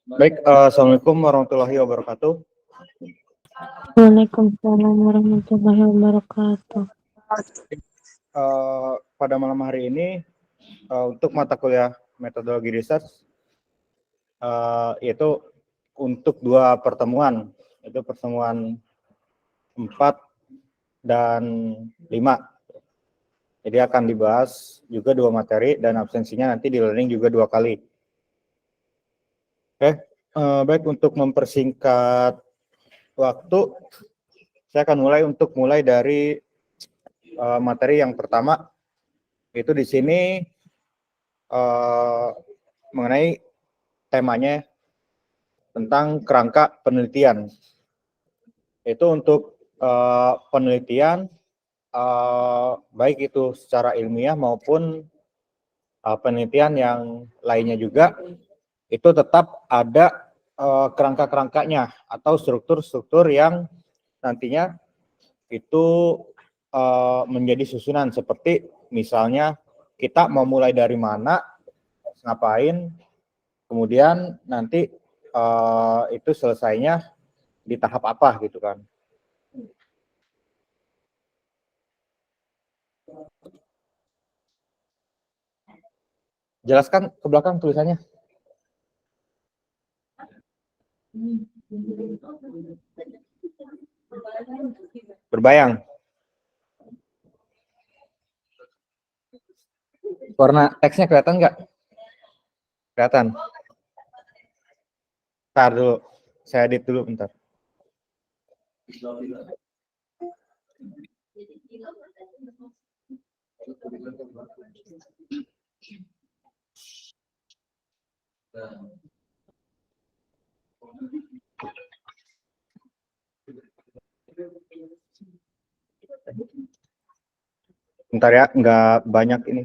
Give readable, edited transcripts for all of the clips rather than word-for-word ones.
Baik, Assalamualaikum warahmatullahi wabarakatuh. Waalaikumsalam warahmatullahi wabarakatuh. Pada malam hari ini, untuk mata kuliah metodologi research, yaitu untuk dua pertemuan, itu pertemuan 4 dan 5. Jadi akan dibahas juga dua materi dan absensinya nanti di learning juga 2 kali. Oke, baik, untuk mempersingkat waktu, saya akan mulai dari materi yang pertama, itu di sini mengenai temanya tentang kerangka penelitian. Itu untuk penelitian, baik itu secara ilmiah maupun penelitian yang lainnya juga, itu tetap ada kerangka-kerangkanya atau struktur-struktur yang nantinya itu menjadi susunan, seperti misalnya kita mau mulai dari mana, ngapain, kemudian nanti itu selesainya di tahap apa gitu kan. Jelaskan ke belakang tulisannya. Berbayang. Warna teksnya kelihatan nggak? Kelihatan. Bentar dulu, saya edit dulu bentar. Bentar ya, nggak banyak ini.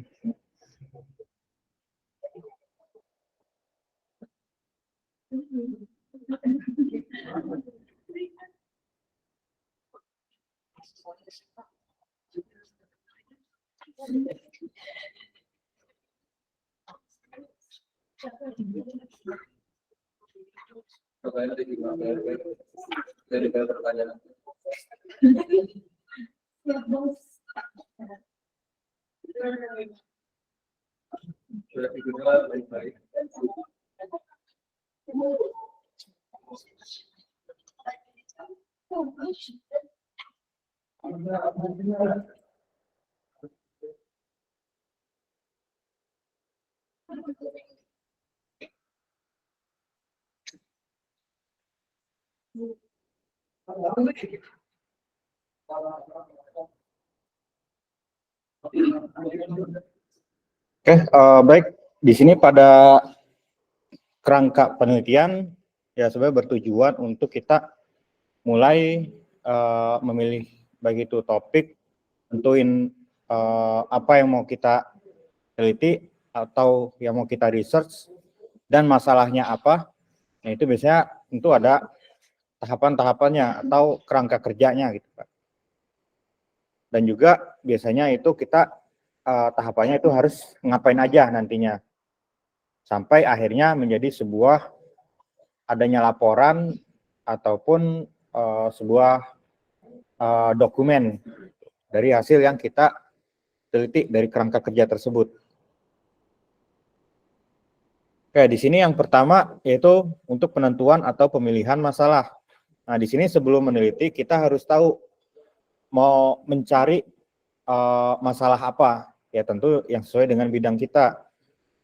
Oke, baik. Di sini pada kerangka penelitian ya sebenarnya bertujuan untuk kita mulai memilih baik itu topik, tentuin apa yang mau kita teliti atau yang mau kita research dan masalahnya apa. Nah, itu biasanya tentu ada tahapan-tahapannya atau kerangka kerjanya gitu Pak. Dan juga biasanya itu kita tahapannya itu harus ngapain aja nantinya. Sampai akhirnya menjadi sebuah adanya laporan ataupun sebuah dokumen dari hasil yang kita teliti dari kerangka kerja tersebut. Oke, di sini yang pertama yaitu untuk penentuan atau pemilihan masalah. Nah, di sini sebelum meneliti kita harus tahu mau mencari masalah apa. Ya tentu yang sesuai dengan bidang kita.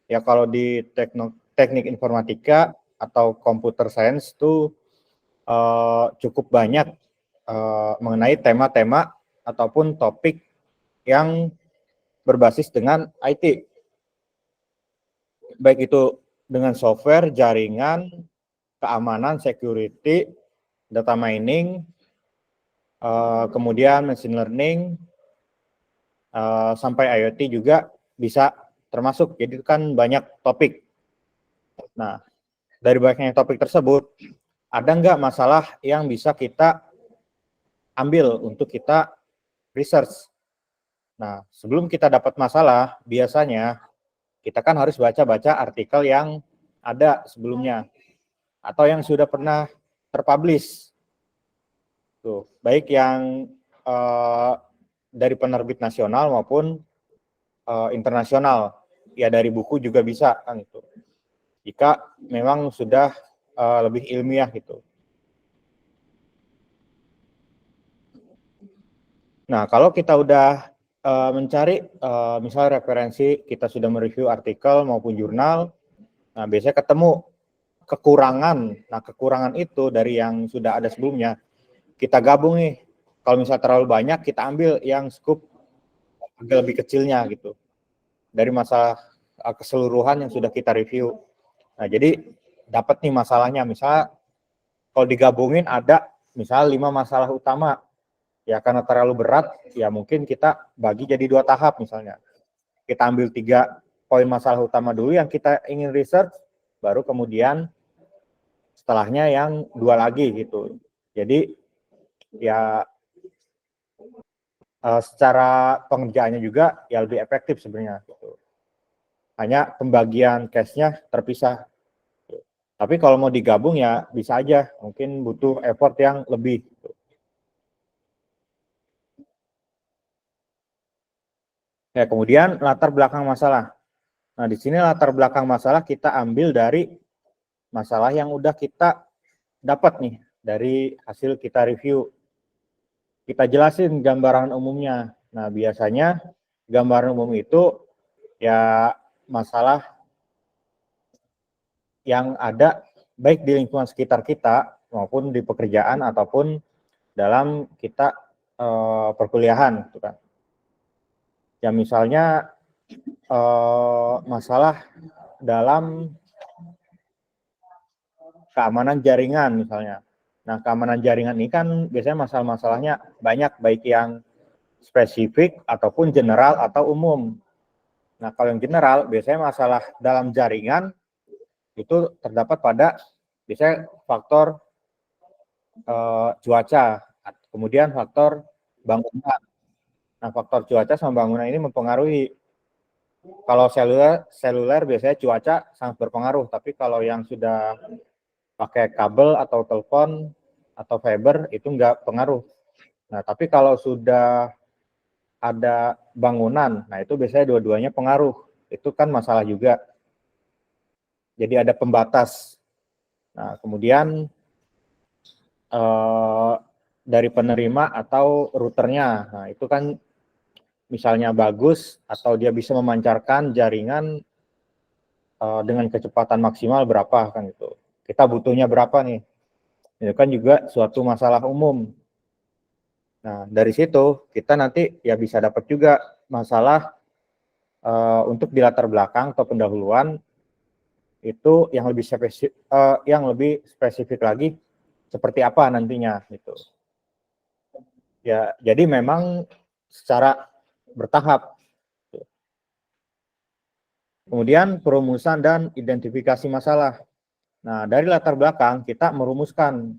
Ya kalau di teknik informatika atau computer science itu cukup banyak mengenai tema-tema ataupun topik yang berbasis dengan IT. Baik itu dengan software, jaringan, keamanan, security, data mining, kemudian machine learning, sampai IoT juga bisa termasuk. Jadi itu kan banyak topik. Nah, dari banyaknya topik tersebut, ada nggak masalah yang bisa kita ambil untuk kita research? Nah, sebelum kita dapat masalah, biasanya kita kan harus baca-baca artikel yang ada sebelumnya. atau yang sudah pernah terpublish. Tuh, baik yang dari penerbit nasional maupun internasional. Ya dari buku juga bisa kan itu. Jika memang sudah lebih ilmiah gitu. Nah, kalau kita udah mencari misalnya referensi, kita sudah mereview artikel maupun jurnal, nah biasanya ketemu kekurangan. Nah, kekurangan itu dari yang sudah ada sebelumnya, kita gabung nih. Kalau misalnya terlalu banyak, kita ambil yang scoop agak lebih kecilnya gitu. Dari masalah keseluruhan yang sudah kita review. Nah, jadi dapat nih masalahnya. Misalnya kalau digabungin ada misalnya 5 masalah utama. Ya karena terlalu berat, ya mungkin kita bagi jadi 2 tahap misalnya. Kita ambil 3 poin masalah utama dulu yang kita ingin research, baru kemudian setelahnya yang 2 lagi gitu. Jadi ya secara pengerjaannya juga ya lebih efektif sebenarnya gitu. Hanya pembagian case-nya terpisah. Tapi kalau mau digabung ya bisa aja, mungkin butuh effort yang lebih. Ya, kemudian latar belakang masalah. Nah, di sini latar belakang masalah kita ambil dari masalah yang udah kita dapat nih dari hasil kita review. Kita jelasin gambaran umumnya. Nah, biasanya gambaran umum itu ya masalah yang ada baik di lingkungan sekitar kita maupun di pekerjaan ataupun dalam kita perkuliahan gitu kan. Ya misalnya masalah dalam keamanan jaringan misalnya. Nah, keamanan jaringan ini kan biasanya masalah-masalahnya banyak, baik yang spesifik ataupun general atau umum. Nah, kalau yang general biasanya masalah dalam jaringan itu terdapat pada biasanya faktor cuaca, kemudian faktor bangunan. Nah, faktor cuaca sama bangunan ini mempengaruhi. Kalau seluler biasanya cuaca sangat berpengaruh, tapi kalau yang sudah pakai kabel atau telepon atau fiber itu enggak pengaruh. Nah, tapi kalau sudah ada bangunan, nah itu biasanya dua-duanya pengaruh. Itu kan masalah juga. Jadi ada pembatas. Nah, kemudian dari penerima atau routernya, nah itu kan misalnya bagus atau dia bisa memancarkan jaringan dengan kecepatan maksimal berapa kan itu. Kita butuhnya berapa nih? Itu kan juga suatu masalah umum. Nah, dari situ kita nanti ya bisa dapat juga masalah untuk di latar belakang atau pendahuluan itu yang lebih spesifik lagi seperti apa nantinya gitu. Ya, jadi memang secara bertahap. Kemudian perumusan dan identifikasi masalah. Nah, dari latar belakang kita merumuskan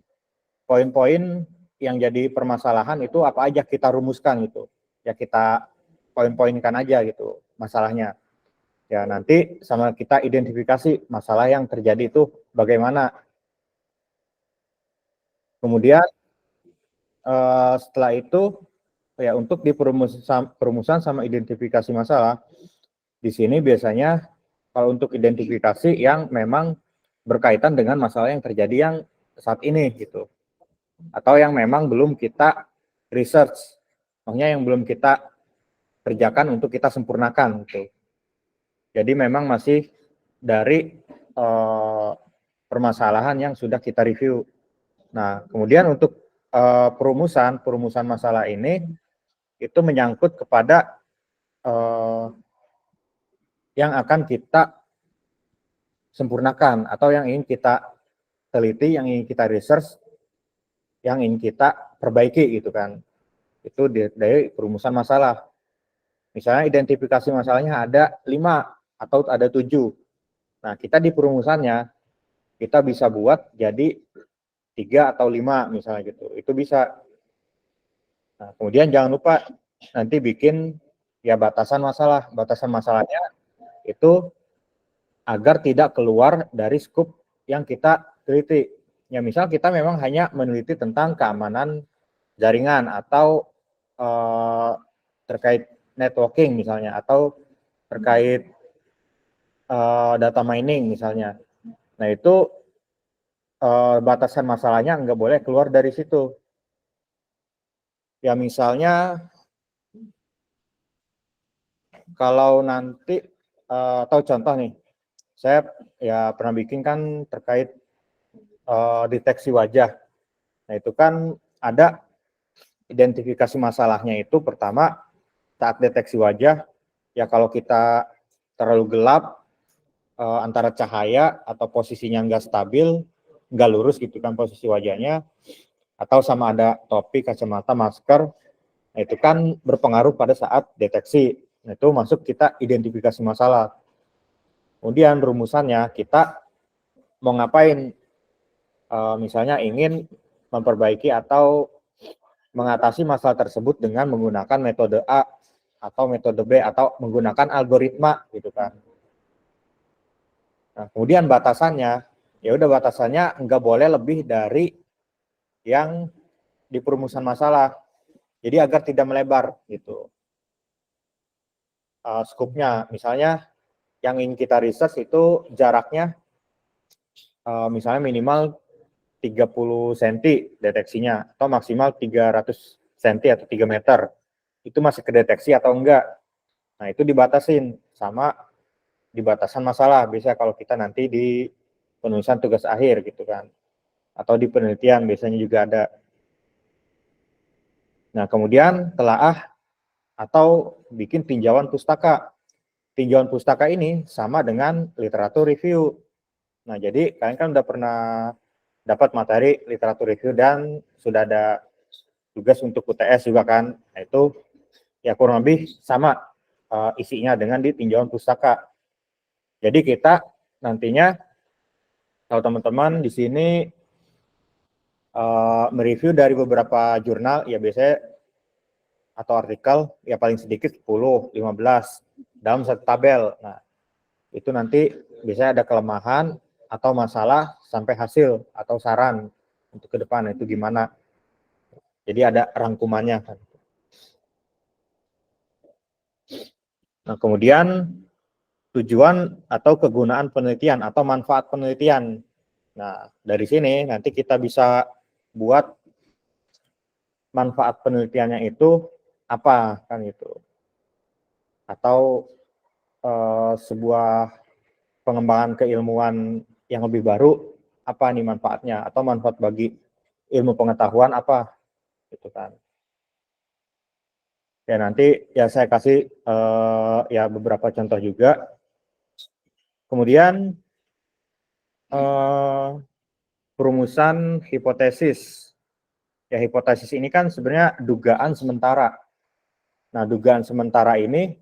poin-poin yang jadi permasalahan itu apa aja kita rumuskan gitu. Ya kita poin-poinkan aja gitu masalahnya. Ya nanti sama kita identifikasi masalah yang terjadi itu bagaimana. Kemudian setelah itu ya untuk di perumusan sama identifikasi masalah, di sini biasanya kalau untuk identifikasi yang memang berkaitan dengan masalah yang terjadi yang saat ini gitu. Atau yang memang belum kita research, maksudnya yang belum kita kerjakan untuk kita sempurnakan gitu. Jadi memang masih dari permasalahan yang sudah kita review. Nah, kemudian untuk perumusan masalah ini itu menyangkut kepada yang akan kita sempurnakan atau yang ingin kita teliti, yang ingin kita research, yang ingin kita perbaiki gitu kan. Itu dari perumusan masalah. Misalnya identifikasi masalahnya ada 5 atau ada 7. Nah, kita di perumusannya kita bisa buat jadi 3 atau 5 misalnya gitu. Itu bisa. Nah, kemudian jangan lupa nanti bikin ya batasan masalah. Batasan masalahnya itu agar tidak keluar dari skup yang kita teliti. Ya misal kita memang hanya meneliti tentang keamanan jaringan atau terkait networking misalnya, atau terkait data mining misalnya. Nah itu batasan masalahnya nggak boleh keluar dari situ. Ya misalnya kalau nanti atau contoh nih, saya ya pernah bikin kan terkait deteksi wajah. Nah itu kan ada identifikasi masalahnya itu pertama saat deteksi wajah, ya kalau kita terlalu gelap antara cahaya atau posisinya nggak stabil, nggak lurus gitu kan posisi wajahnya, atau sama ada topi, kacamata, masker, nah itu kan berpengaruh pada saat deteksi. Nah itu masuk kita identifikasi masalah. Kemudian rumusannya kita mau ngapain, misalnya ingin memperbaiki atau mengatasi masalah tersebut dengan menggunakan metode A atau metode B atau menggunakan algoritma gitu kan. Nah, kemudian batasannya, ya udah batasannya nggak boleh lebih dari yang di perumusan masalah. Jadi agar tidak melebar gitu. Skupnya, misalnya yang ingin kita research itu jaraknya misalnya minimal 30 cm deteksinya atau maksimal 300 cm atau 3 meter. Itu masih kedeteksi atau enggak? Nah, itu dibatasin sama di batasan masalah. Biasanya kalau kita nanti di penulisan tugas akhir gitu kan. Atau di penelitian biasanya juga ada. Nah, kemudian telaah atau bikin tinjauan pustaka. Tinjauan pustaka ini sama dengan literatur review. Nah, jadi kalian kan udah pernah dapat materi literatur review dan sudah ada tugas untuk UTS juga kan. Nah, itu ya kurang lebih sama isinya dengan di tinjauan pustaka. Jadi kita nantinya kalau teman-teman di sini mereview dari beberapa jurnal, ya biasanya atau artikel, ya paling sedikit 10, 15 dalam satu tabel. Nah, itu nanti biasanya ada kelemahan atau masalah sampai hasil atau saran untuk ke depan itu gimana. Jadi ada rangkumannya kan. Nah, kemudian tujuan atau kegunaan penelitian atau manfaat penelitian. Nah, dari sini nanti kita bisa buat manfaat penelitiannya itu apa kan itu. Atau sebuah pengembangan keilmuan yang lebih baru apa nih manfaatnya, atau manfaat bagi ilmu pengetahuan apa gitu kan. Ya nanti ya saya kasih ya beberapa contoh juga. Kemudian perumusan hipotesis. Ya hipotesis ini kan sebenarnya dugaan sementara. Nah, dugaan sementara ini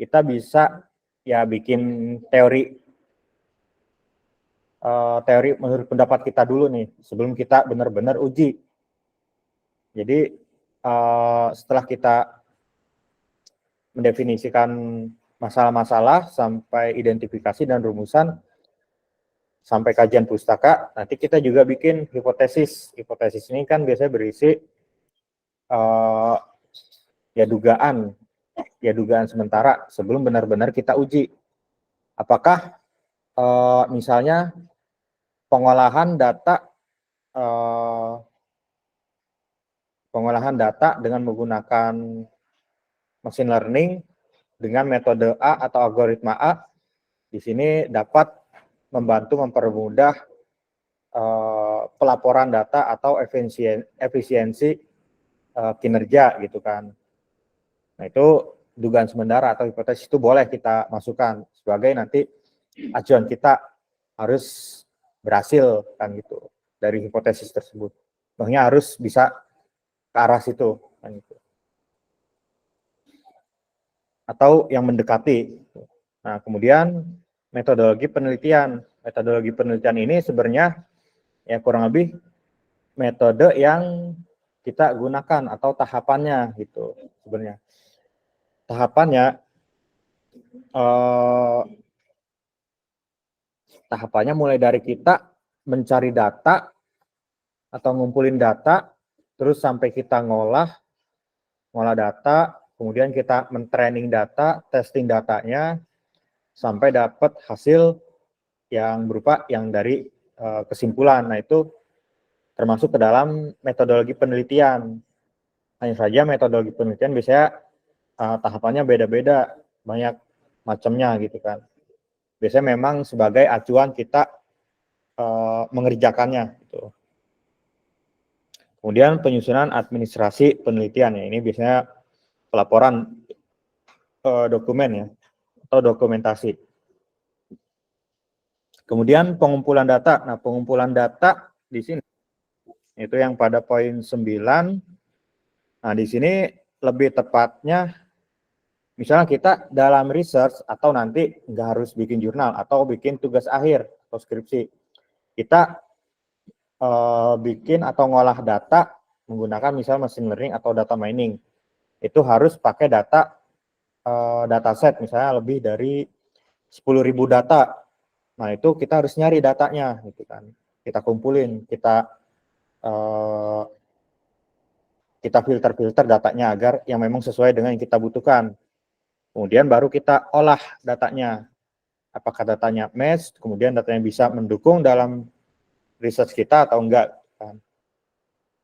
kita bisa ya bikin teori menurut pendapat kita dulu nih sebelum kita benar-benar uji. Jadi setelah kita mendefinisikan masalah-masalah sampai identifikasi dan rumusan sampai kajian pustaka, nanti kita juga bikin hipotesis. Hipotesis ini kan biasanya berisi ya dugaan sementara sebelum benar-benar kita uji. Apakah misalnya pengolahan data dengan menggunakan machine learning dengan metode A atau algoritma A di sini dapat membantu mempermudah pelaporan data atau efisiensi kinerja gitu kan. Nah itu dugaan sementara atau hipotesis itu boleh kita masukkan sebagai nanti acuan kita harus berhasil kan gitu dari hipotesis tersebut. Makanya harus bisa ke arah situ kan gitu. Atau yang mendekati. Nah, kemudian metodologi penelitian. Metodologi penelitian ini sebenarnya ya kurang lebih metode yang kita gunakan atau tahapannya gitu sebenarnya. Tahapannya mulai dari kita mencari data atau ngumpulin data, terus sampai kita ngolah data, kemudian kita men-training data, testing datanya, sampai dapat hasil yang berupa yang dari kesimpulan. Nah, itu termasuk ke dalam metodologi penelitian. Hanya saja metodologi penelitian biasanya tahapannya beda-beda, banyak macamnya gitu kan. Biasanya memang sebagai acuan kita mengerjakannya gitu. Kemudian penyusunan administrasi penelitian ya, ini biasanya pelaporan dokumen ya atau dokumentasi. Kemudian pengumpulan data. Nah, pengumpulan data di sini itu yang pada poin 9. Nah, di sini lebih tepatnya misalnya kita dalam research atau nanti nggak harus bikin jurnal atau bikin tugas akhir atau skripsi. Kita bikin atau ngolah data menggunakan misal machine learning atau data mining. Itu harus pakai data dataset misalnya lebih dari 10.000 data. Nah, itu kita harus nyari datanya gitu kan. Kita kumpulin, kita filter-filter datanya agar yang memang sesuai dengan yang kita butuhkan. Kemudian baru kita olah datanya. Apakah datanya match, kemudian datanya bisa mendukung dalam research kita atau enggak kan.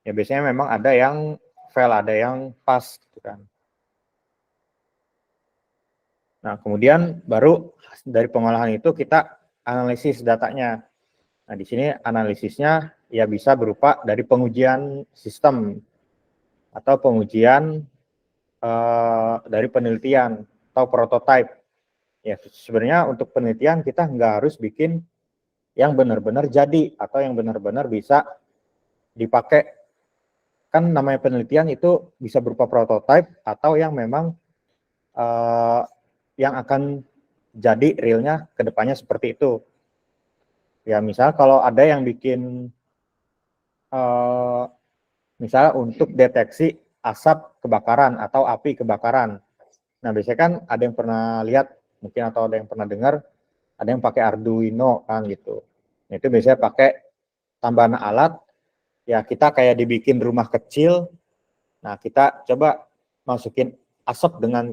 Ya biasanya memang ada yang fail, ada yang pas gitu kan. Nah, kemudian baru dari pengolahan itu kita analisis datanya. Nah, di sini analisisnya ya bisa berupa dari pengujian sistem atau pengujian dari penelitian atau prototype. Ya, sebenarnya untuk penelitian kita nggak harus bikin yang benar-benar jadi atau yang benar-benar bisa dipakai. Kan namanya penelitian itu bisa berupa prototype atau yang memang yang akan jadi realnya ke depannya seperti itu. Ya, misal kalau ada yang bikin misal untuk deteksi asap kebakaran atau api kebakaran. Nah, biasanya kan ada yang pernah lihat mungkin atau ada yang pernah dengar ada yang pakai Arduino kan gitu. Nah, itu biasanya pakai tambahan alat, ya kita kayak dibikin rumah kecil. Nah, kita coba masukin asap dengan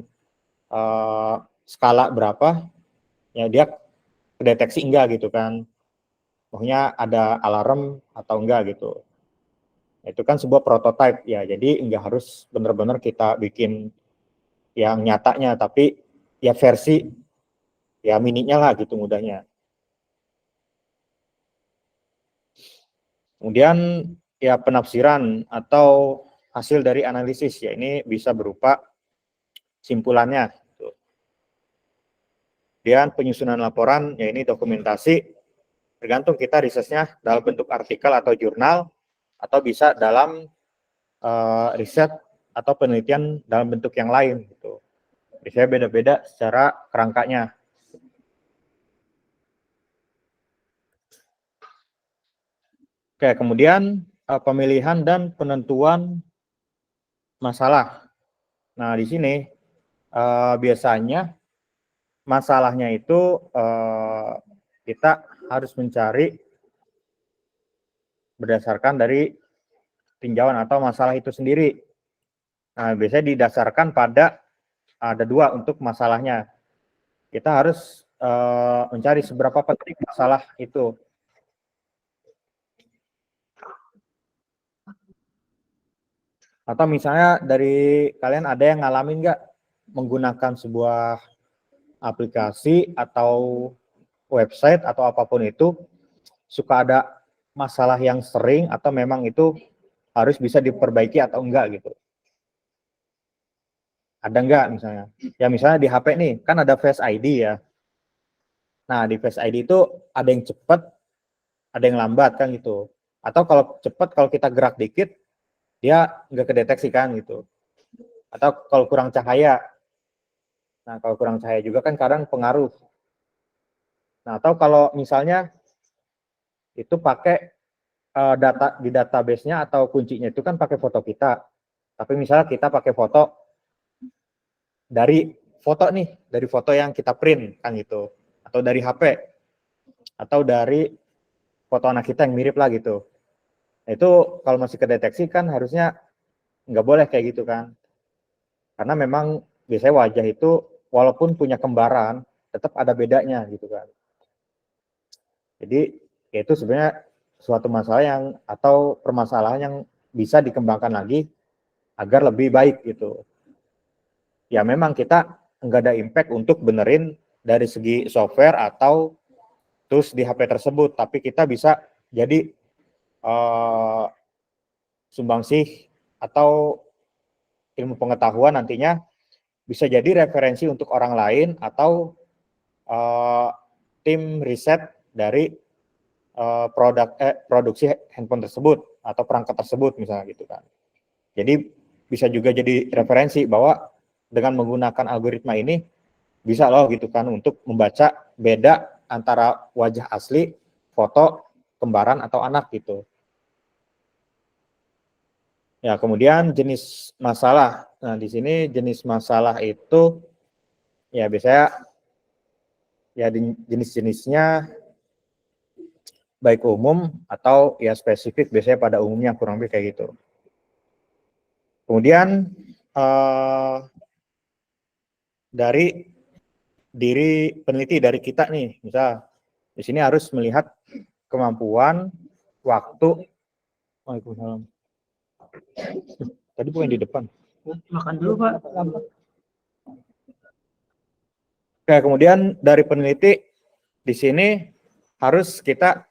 skala berapa, ya dia kedeteksi enggak gitu kan. Pokoknya ada alarm atau enggak gitu. Itu kan sebuah prototype ya, jadi enggak harus benar-benar kita bikin yang nyatanya, tapi ya versi ya mininya lah gitu mudahnya. Kemudian ya penafsiran atau hasil dari analisis ya, ini bisa berupa simpulannya. Kemudian penyusunan laporan ya, ini dokumentasi, tergantung kita risetnya dalam bentuk artikel atau jurnal atau bisa dalam riset atau penelitian dalam bentuk yang lain gitu. Biasanya beda-beda secara kerangkanya. Oke, kemudian pemilihan dan penentuan masalah. Nah, di sini biasanya masalahnya itu kita harus mencari berdasarkan dari tinjauan atau masalah itu sendiri. Nah, biasanya didasarkan pada ada dua untuk masalahnya. Kita harus mencari seberapa penting masalah itu. Atau misalnya dari kalian ada yang ngalamin nggak menggunakan sebuah aplikasi atau website atau apapun itu suka ada masalah yang sering atau memang itu harus bisa diperbaiki atau enggak gitu. Ada enggak misalnya? Ya misalnya di HP nih, kan ada Face ID ya. Nah, di Face ID itu ada yang cepat, ada yang lambat kan gitu. Atau kalau cepat, kalau kita gerak dikit, dia nggak kedeteksi kan gitu. Atau kalau kurang cahaya. Nah, kalau kurang cahaya juga kan kadang pengaruh. Nah, atau kalau misalnya itu pakai data di database-nya atau kuncinya itu kan pakai foto kita. Tapi misalnya kita pakai foto dari dari foto yang kita print kan gitu. Atau dari HP. Atau dari foto anak kita yang mirip lah gitu. Nah, itu kalau masih kedeteksi kan harusnya nggak boleh kayak gitu kan. Karena memang biasanya wajah itu walaupun punya kembaran, tetap ada bedanya gitu kan. Jadi ya itu sebenarnya suatu masalah yang atau permasalahan yang bisa dikembangkan lagi agar lebih baik gitu. Ya memang kita nggak ada impact untuk benerin dari segi software atau tools di HP tersebut, tapi kita bisa jadi sumbangsih atau ilmu pengetahuan nantinya bisa jadi referensi untuk orang lain atau tim riset dari produksi handphone tersebut atau perangkat tersebut misalnya gitu kan. Jadi bisa juga jadi referensi bahwa dengan menggunakan algoritma ini bisa loh gitu kan untuk membaca beda antara wajah asli, foto, kembaran atau anak gitu. Ya, kemudian jenis masalah. Nah, di sini jenis masalah itu ya biasanya ya jenis-jenisnya baik umum atau ya spesifik, biasanya pada umumnya kurang lebih kayak gitu. Kemudian dari diri peneliti, dari kita nih, misal di sini harus melihat kemampuan, waktu. Waalaikumsalam. Tadi bukan di depan. Makan dulu, Pak. Oke, kemudian dari peneliti di sini harus kita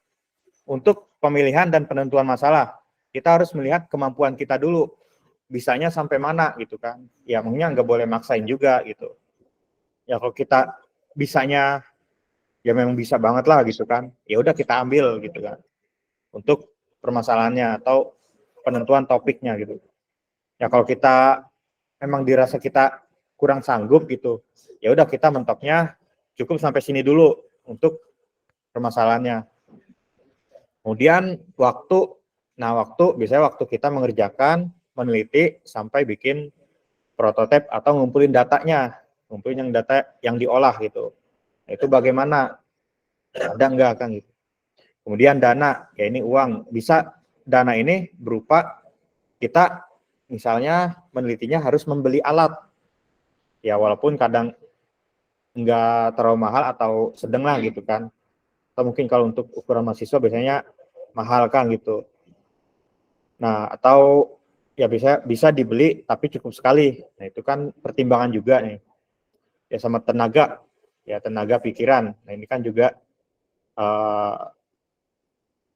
untuk pemilihan dan penentuan masalah, kita harus melihat kemampuan kita dulu, bisanya sampai mana gitu kan. Ya maunya nggak boleh maksain juga gitu. Ya kalau kita bisanya ya memang bisa banget lah gitu kan, ya udah kita ambil gitu kan untuk permasalahannya atau penentuan topiknya gitu. Ya kalau kita memang dirasa kita kurang sanggup gitu, ya udah kita mentoknya cukup sampai sini dulu untuk permasalahannya. Kemudian waktu, nah waktu biasanya waktu kita mengerjakan, meneliti sampai bikin prototipe atau ngumpulin datanya, ngumpulin yang data yang diolah gitu. Itu bagaimana? Ada enggak kan gitu. Kemudian dana, ya ini uang. Bisa dana ini berupa kita misalnya menelitinya harus membeli alat. Ya walaupun kadang enggak terlalu mahal atau sedang lah gitu kan. Atau mungkin kalau untuk ukuran mahasiswa biasanya mahal kan gitu. Nah, atau ya bisa dibeli tapi cukup sekali. Nah, itu kan pertimbangan juga nih. Ya sama tenaga, ya tenaga pikiran. Nah, ini kan juga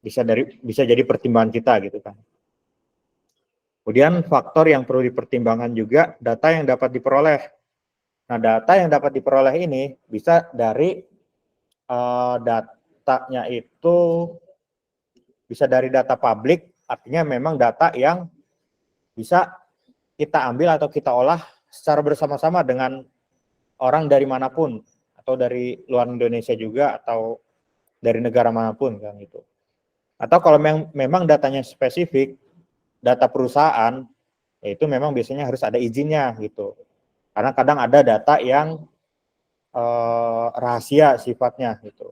bisa jadi pertimbangan kita gitu kan. Kemudian faktor yang perlu dipertimbangkan juga data yang dapat diperoleh. Nah, data yang dapat diperoleh ini bisa dari datanya itu bisa dari data publik, artinya memang data yang bisa kita ambil atau kita olah secara bersama-sama dengan orang dari manapun, atau dari luar Indonesia juga, atau dari negara manapun kan gitu. Atau kalau memang datanya spesifik, data perusahaan, itu memang biasanya harus ada izinnya gitu. Karena kadang ada data yang rahasia sifatnya gitu,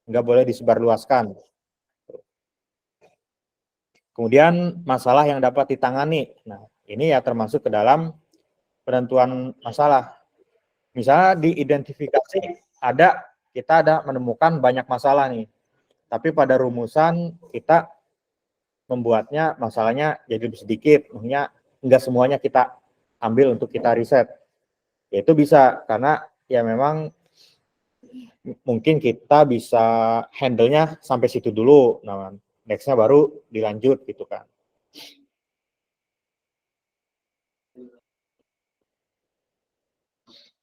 nggak boleh disebarluaskan. Kemudian masalah yang dapat ditangani. Nah, ini ya termasuk ke dalam penentuan masalah. Misalnya diidentifikasi kita ada menemukan banyak masalah nih. Tapi pada rumusan kita membuatnya masalahnya jadi lebih sedikit, maksudnya enggak semuanya kita ambil untuk kita riset. Ya itu bisa karena ya memang mungkin kita bisa handle-nya sampai situ dulu. Nah, next-nya baru dilanjut gitu kan.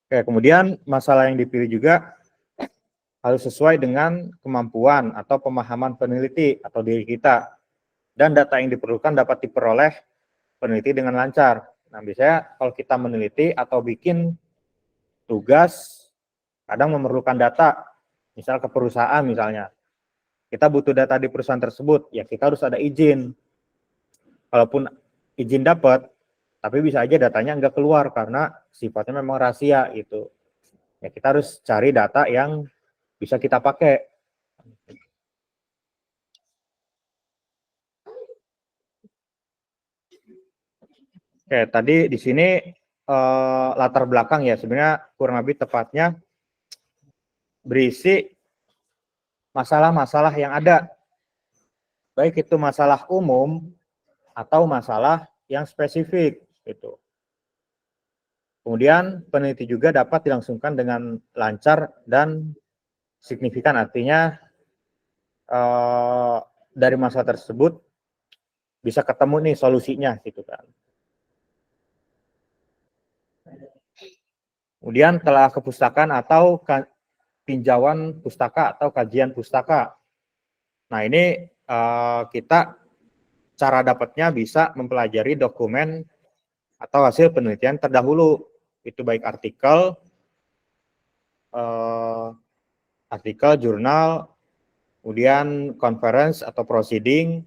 Oke, kemudian masalah yang dipilih juga harus sesuai dengan kemampuan atau pemahaman peneliti atau diri kita. Dan data yang diperlukan dapat diperoleh peneliti dengan lancar. Nah, biasanya kalau kita meneliti atau bikin tugas, kadang memerlukan data, misal ke perusahaan misalnya. Kita butuh data di perusahaan tersebut, ya kita harus ada izin. Walaupun izin dapat, tapi bisa aja datanya nggak keluar karena sifatnya memang rahasia gitu. Ya kita harus cari data yang bisa kita pakai. Oke, tadi di sini latar belakang ya, sebenarnya kurang lebih tepatnya berisi masalah-masalah yang ada, baik itu masalah umum atau masalah yang spesifik gitu. Kemudian peneliti juga dapat dilangsungkan dengan lancar dan signifikan, artinya dari masalah tersebut bisa ketemu nih solusinya gitu kan. Kemudian telah kepustakaan atau tinjauan pustaka atau kajian pustaka. Nah ini kita cara dapatnya bisa mempelajari dokumen atau hasil penelitian terdahulu, itu baik artikel, jurnal, kemudian conference atau proceeding,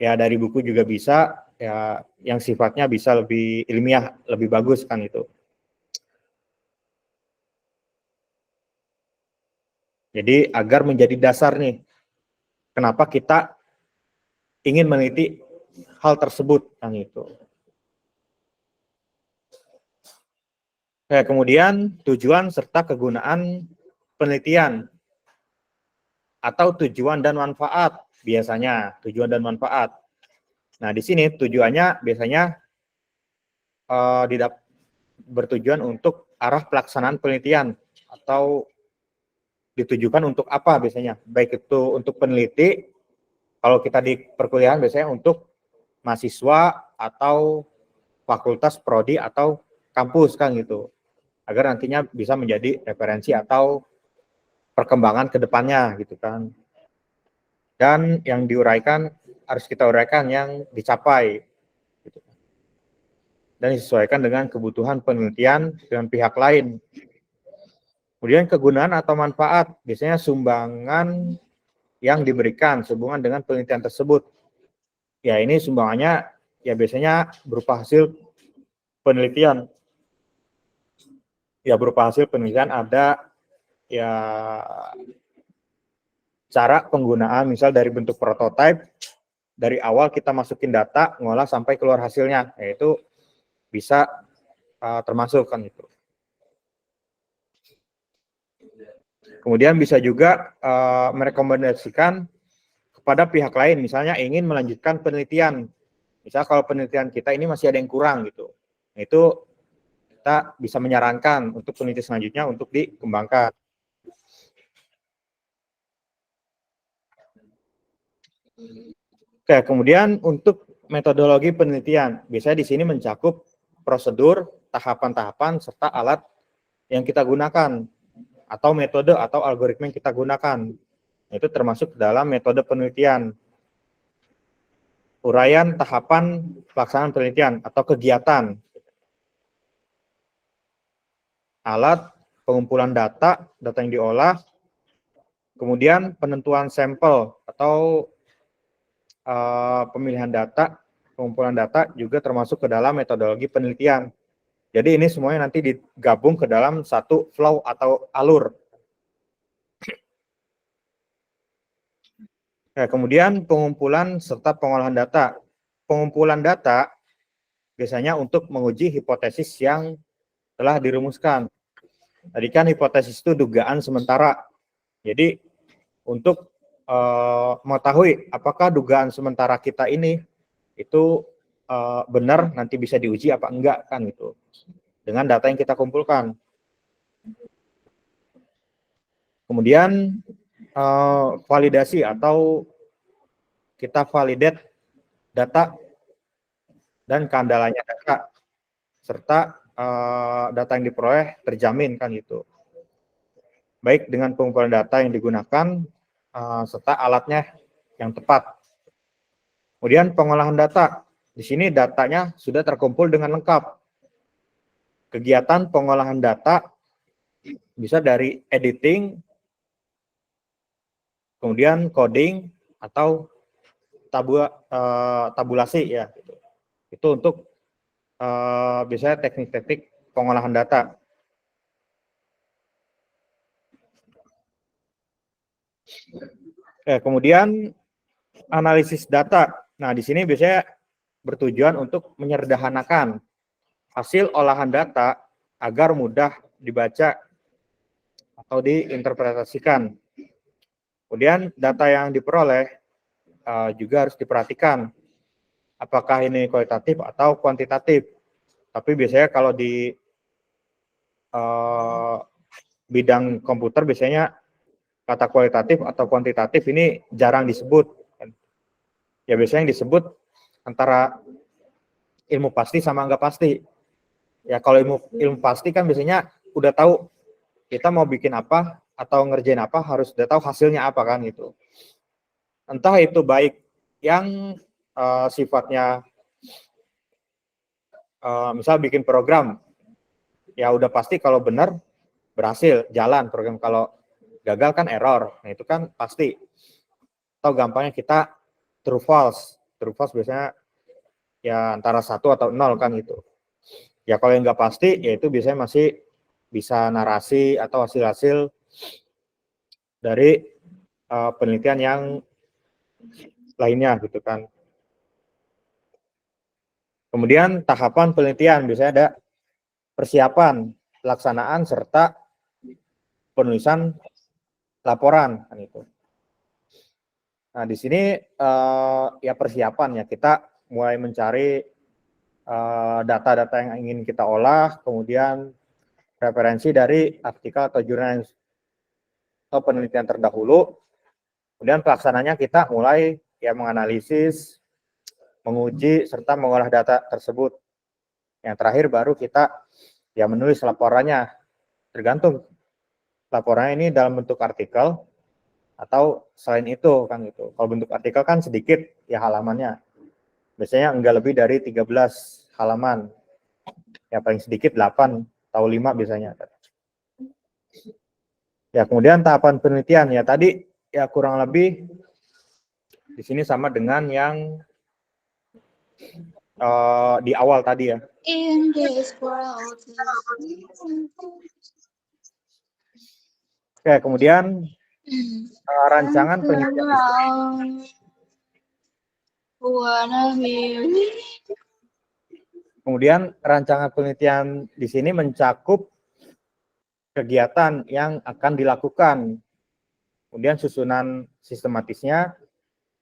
ya dari buku juga bisa, ya yang sifatnya bisa lebih ilmiah, lebih bagus kan itu. Jadi agar menjadi dasar nih, kenapa kita ingin meneliti hal tersebut kan itu. Kemudian tujuan serta kegunaan penelitian atau tujuan dan manfaat, biasanya tujuan dan manfaat. Nah di sini tujuannya biasanya bertujuan untuk arah pelaksanaan penelitian atau ditujukan untuk apa biasanya, baik itu untuk peneliti, kalau kita di perkuliahan biasanya untuk mahasiswa atau fakultas, prodi atau kampus kan gitu, agar nantinya bisa menjadi referensi atau perkembangan ke depannya gitu kan. Dan yang diuraikan harus kita uraikan yang dicapai gitu. Dan disesuaikan dengan kebutuhan penelitian dengan pihak lain. Kemudian kegunaan atau manfaat, biasanya sumbangan yang diberikan sehubungan dengan penelitian tersebut. Ya ini sumbangannya ya biasanya berupa hasil penelitian. Ya berupa hasil penelitian ada ya cara penggunaan, misal dari bentuk prototipe, dari awal kita masukin data, ngolah sampai keluar hasilnya, yaitu bisa termasuk kan itu. Kemudian bisa juga merekomendasikan kepada pihak lain, misalnya ingin melanjutkan penelitian. Misal kalau penelitian kita ini masih ada yang kurang gitu, itu kita bisa menyarankan untuk penelitian selanjutnya untuk dikembangkan. Oke, kemudian untuk metodologi penelitian, biasanya di sini mencakup prosedur, tahapan-tahapan, serta alat yang kita gunakan, atau metode atau algoritma yang kita gunakan. Itu termasuk dalam metode penelitian. Uraian tahapan pelaksanaan penelitian atau kegiatan. Alat, pengumpulan data yang diolah, kemudian penentuan sampel atau pemilihan data, pengumpulan data juga termasuk ke dalam metodologi penelitian. Jadi ini semuanya nanti digabung ke dalam satu flow atau alur. Nah, kemudian pengumpulan serta pengolahan data. Pengumpulan data biasanya untuk menguji hipotesis yang telah dirumuskan. Tadi kan hipotesis itu dugaan sementara. Jadi untuk mengetahui apakah dugaan sementara kita ini itu benar, nanti bisa diuji apa enggak kan itu dengan data yang kita kumpulkan. Kemudian validasi atau kita validate data dan keandalannya data, serta data yang diperoleh terjamin kan gitu. Baik dengan pengumpulan data yang digunakan serta alatnya yang tepat. Kemudian pengolahan data. Di sini datanya sudah terkumpul dengan lengkap. Kegiatan pengolahan data bisa dari editing, kemudian coding atau tabulasi ya. Itu untuk biasanya teknik-teknik pengolahan data. Kemudian analisis data. Nah, di sini biasanya bertujuan untuk menyederhanakan hasil olahan data agar mudah dibaca atau diinterpretasikan. Kemudian data yang diperoleh juga harus diperhatikan apakah ini kualitatif atau kuantitatif. Tapi biasanya kalau di bidang komputer biasanya kata kualitatif atau kuantitatif ini jarang disebut. Ya biasanya yang disebut antara ilmu pasti sama nggak pasti. Ya kalau ilmu pasti kan biasanya udah tahu kita mau bikin apa atau ngerjain apa harus udah tahu hasilnya apa kan gitu. Entah itu baik yang sifatnya misal bikin program, ya udah pasti kalau benar berhasil jalan program, kalau gagal kan error. Nah itu kan pasti. Atau gampangnya kita true false. True false biasanya ya antara 1 atau 0 kan gitu. Ya kalau yang nggak pasti ya itu biasanya masih bisa narasi atau hasil-hasil dari penelitian yang lainnya gitu kan. Kemudian tahapan penelitian biasanya ada persiapan, pelaksanaan serta penulisan laporan kan itu. Nah, di sini ya persiapan ya, kita mulai mencari data-data yang ingin kita olah, kemudian referensi dari artikel atau jurnal atau penelitian terdahulu. Kemudian pelaksananya kita mulai ya menganalisis, menguji serta mengolah data tersebut. Yang terakhir baru kita ya menulis laporannya. Tergantung laporannya ini dalam bentuk artikel atau selain itu kan gitu. Kalau bentuk artikel kan sedikit ya halamannya. Biasanya enggak lebih dari 13 halaman. Ya paling sedikit 8 atau 5 biasanya. Ya kemudian tahapan penelitian ya tadi ya kurang lebih di sini sama dengan yang di awal tadi ya. Oke, kemudian rancangan penelitian. Kemudian rancangan penelitian di sini mencakup kegiatan yang akan dilakukan. Kemudian susunan sistematisnya,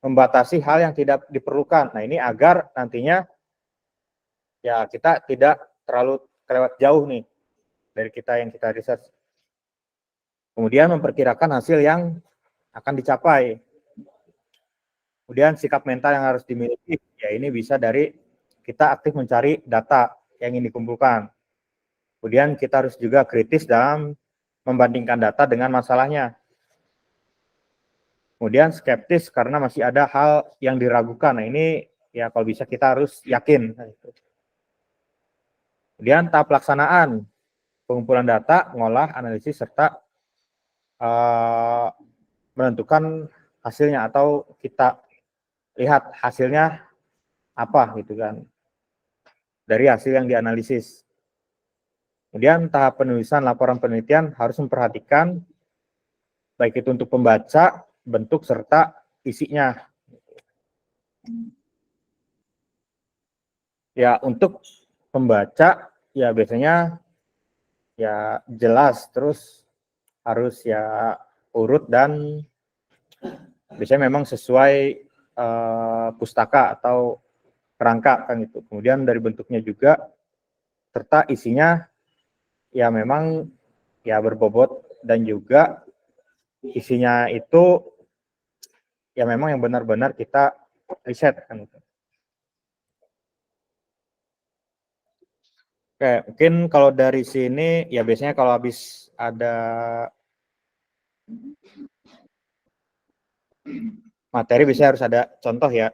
membatasi hal yang tidak diperlukan. Nah, ini agar nantinya ya kita tidak terlalu kelewat jauh nih dari kita yang kita riset. Kemudian memperkirakan hasil yang akan dicapai. Kemudian sikap mental yang harus dimiliki, ya ini bisa dari kita aktif mencari data yang ingin dikumpulkan. Kemudian kita harus juga kritis dalam membandingkan data dengan masalahnya. Kemudian skeptis karena masih ada hal yang diragukan. Nah ini ya kalau bisa kita harus yakin. Kemudian tahap pelaksanaan, pengumpulan data, ngolah, analisis, serta menentukan hasilnya atau kita lihat hasilnya apa gitu kan dari hasil yang dianalisis. Kemudian tahap penulisan laporan penelitian harus memperhatikan baik itu untuk pembaca, bentuk, serta isinya. Ya untuk pembaca ya biasanya ya jelas, terus harus ya urut dan biasanya memang sesuai pustaka atau kerangka kan itu. Kemudian dari bentuknya juga serta isinya ya memang ya berbobot dan juga isinya itu ya memang yang benar-benar kita riset kan itu. Oke, mungkin kalau dari sini ya biasanya kalau habis ada materi biasanya harus ada contoh ya.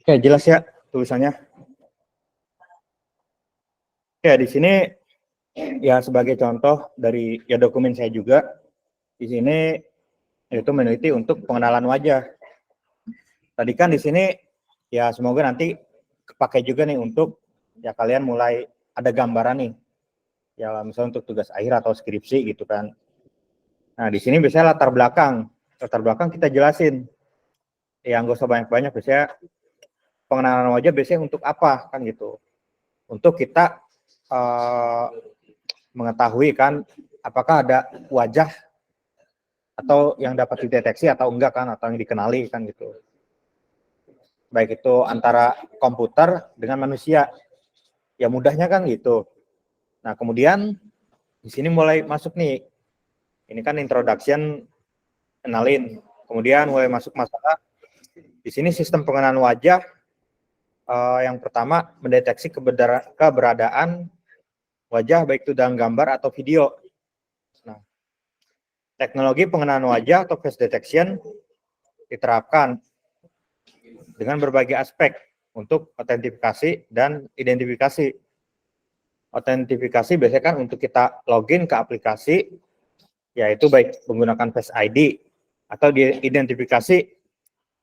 Oke, jelas ya tulisannya. Oke, di sini ya sebagai contoh dari ya dokumen saya juga di sini yaitu meneliti untuk pengenalan wajah. Tadi kan di sini ya semoga nanti kepakai juga nih untuk ya kalian mulai ada gambaran nih. Ya misalnya untuk tugas akhir atau skripsi gitu kan. Nah, di sini biasanya latar belakang. Latar belakang kita jelasin. Ya nggak usah banyak-banyak, biasanya pengenalan wajah biasanya untuk apa kan gitu. Untuk kita mengetahui kan apakah ada wajah atau yang dapat dideteksi atau enggak kan, atau yang dikenali kan gitu. Baik itu antara komputer dengan manusia. Ya mudahnya kan gitu. Nah, kemudian di sini mulai masuk nih. Ini kan introduction, kenalin. Kemudian mulai masuk masalah. Di sini sistem pengenalan wajah yang pertama mendeteksi keberadaan wajah baik itu dalam gambar atau video. Nah, teknologi pengenalan wajah atau face detection diterapkan dengan berbagai aspek untuk autentifikasi dan identifikasi. Autentifikasi biasanya kan untuk kita login ke aplikasi, yaitu baik menggunakan Face ID atau diidentifikasi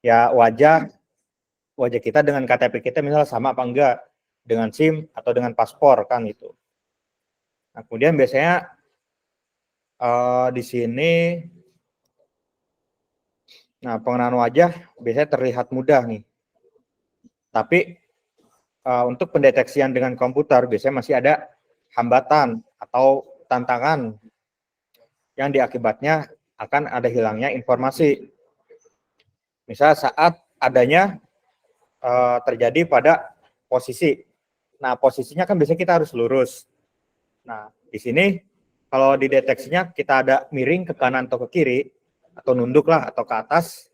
ya wajah kita dengan KTP kita misalnya sama apa enggak dengan SIM atau dengan paspor kan itu. Nah, kemudian biasanya di sini nah pengenalan wajah biasanya terlihat mudah nih. Tapi untuk pendeteksian dengan komputer biasanya masih ada hambatan atau tantangan yang diakibatnya akan ada hilangnya informasi. Misal saat adanya terjadi pada posisi. Nah, posisinya kan biasanya kita harus lurus. Nah, di sini kalau dideteksinya kita ada miring ke kanan atau ke kiri, atau nunduk lah, atau ke atas.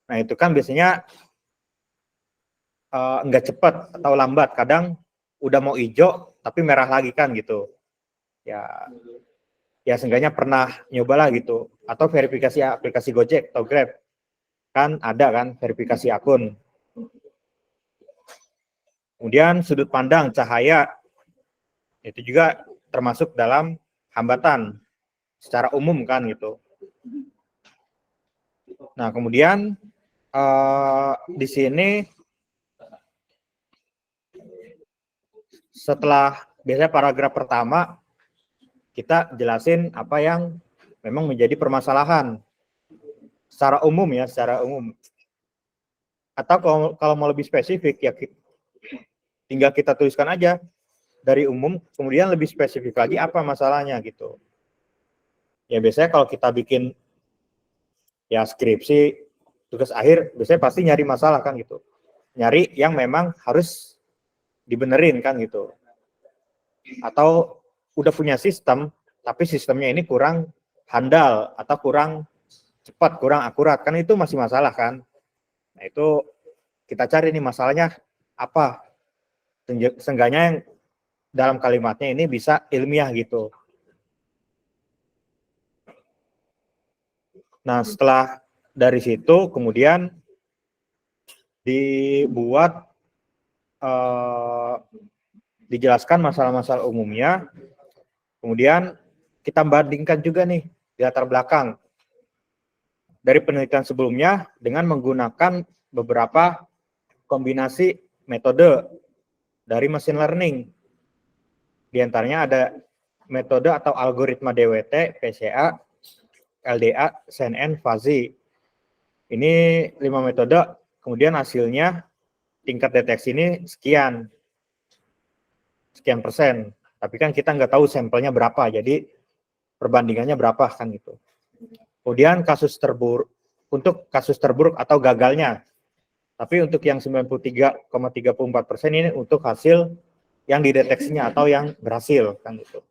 Nah, itu kan biasanya enggak cepat atau lambat. Kadang udah mau hijau, tapi merah lagi kan gitu. Ya seenggaknya pernah nyoba lah gitu. Atau verifikasi aplikasi Gojek atau Grab. Kan ada kan verifikasi akun. Kemudian sudut pandang, cahaya, itu juga termasuk dalam hambatan secara umum kan gitu. Nah, kemudian di sini setelah biasanya paragraf pertama kita jelasin apa yang memang menjadi permasalahan secara umum ya, secara umum. Atau kalau mau lebih spesifik ya tinggal kita tuliskan aja dari umum, kemudian lebih spesifik lagi apa masalahnya gitu. Ya biasanya kalau kita bikin ya skripsi, tugas akhir, biasanya pasti nyari masalah kan gitu. Nyari yang memang harus dibenerin kan gitu. Atau udah punya sistem, tapi sistemnya ini kurang handal atau kurang cepat, kurang akurat, kan itu masih masalah kan. Nah itu kita cari nih masalahnya apa. Seenggaknya yang dalam kalimatnya ini bisa ilmiah gitu. Nah setelah dari situ kemudian dibuat dijelaskan masalah-masalah umumnya, kemudian kita bandingkan juga nih di latar belakang dari penelitian sebelumnya dengan menggunakan beberapa kombinasi metode dari machine learning. Di antaranya ada metode atau algoritma DWT, PCA, LDA, CNN, fuzzy. Ini 5 metode, kemudian hasilnya tingkat deteksi ini sekian persen. Tapi kan kita nggak tahu sampelnya berapa, jadi perbandingannya berapa kan gitu. Kemudian untuk kasus terburuk atau gagalnya. Tapi untuk yang 93,34% ini untuk hasil yang dideteksinya atau yang berhasil kan gitu.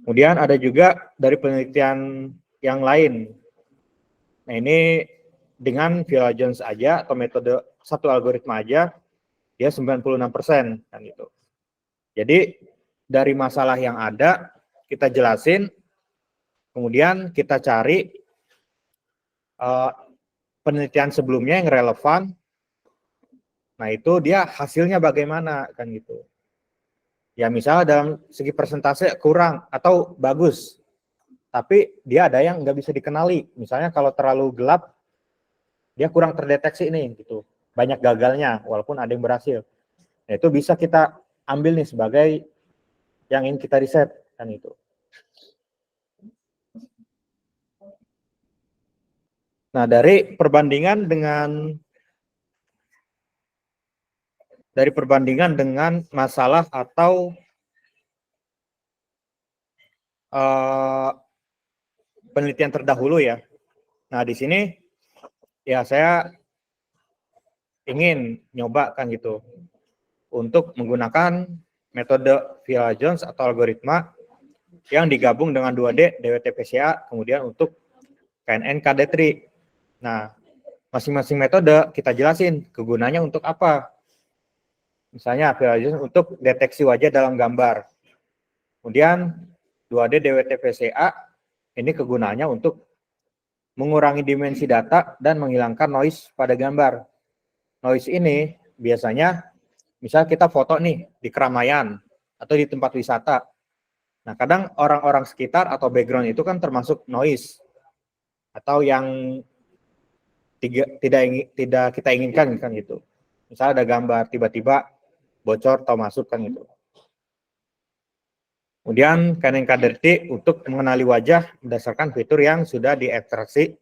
Kemudian ada juga dari penelitian yang lain. Nah ini dengan Viola Jones aja atau metode satu algoritma aja dia 96% kan gitu. Jadi dari masalah yang ada kita jelasin, kemudian kita cari penelitian sebelumnya yang relevan. Nah itu dia hasilnya bagaimana kan gitu. Ya misalnya dalam segi persentase kurang atau bagus, tapi dia ada yang nggak bisa dikenali. Misalnya kalau terlalu gelap, dia kurang terdeteksi nih gitu. Banyak gagalnya walaupun ada yang berhasil. Nah itu bisa kita ambil nih sebagai yang ingin kita riset kan itu. Nah dari perbandingan dengan masalah atau penelitian terdahulu ya. Nah di sini ya saya ingin nyoba kan gitu untuk menggunakan metode Villa-Jones atau algoritma yang digabung dengan 2D DWT-PCA kemudian untuk KNN KD3. Nah, masing-masing metode kita jelasin kegunaannya untuk apa. Misalnya Villa-Jones untuk deteksi wajah dalam gambar. Kemudian 2D DWT-PCA ini kegunaannya untuk mengurangi dimensi data dan menghilangkan noise pada gambar. Noise ini biasanya misal kita foto nih di keramaian atau di tempat wisata. Nah, kadang orang-orang sekitar atau background itu kan termasuk noise atau yang tidak kita inginkan kan gitu. Misalnya ada gambar tiba-tiba bocor atau masuk kan gitu. Kemudian KNN-KDRT untuk mengenali wajah berdasarkan fitur yang sudah diekstraksi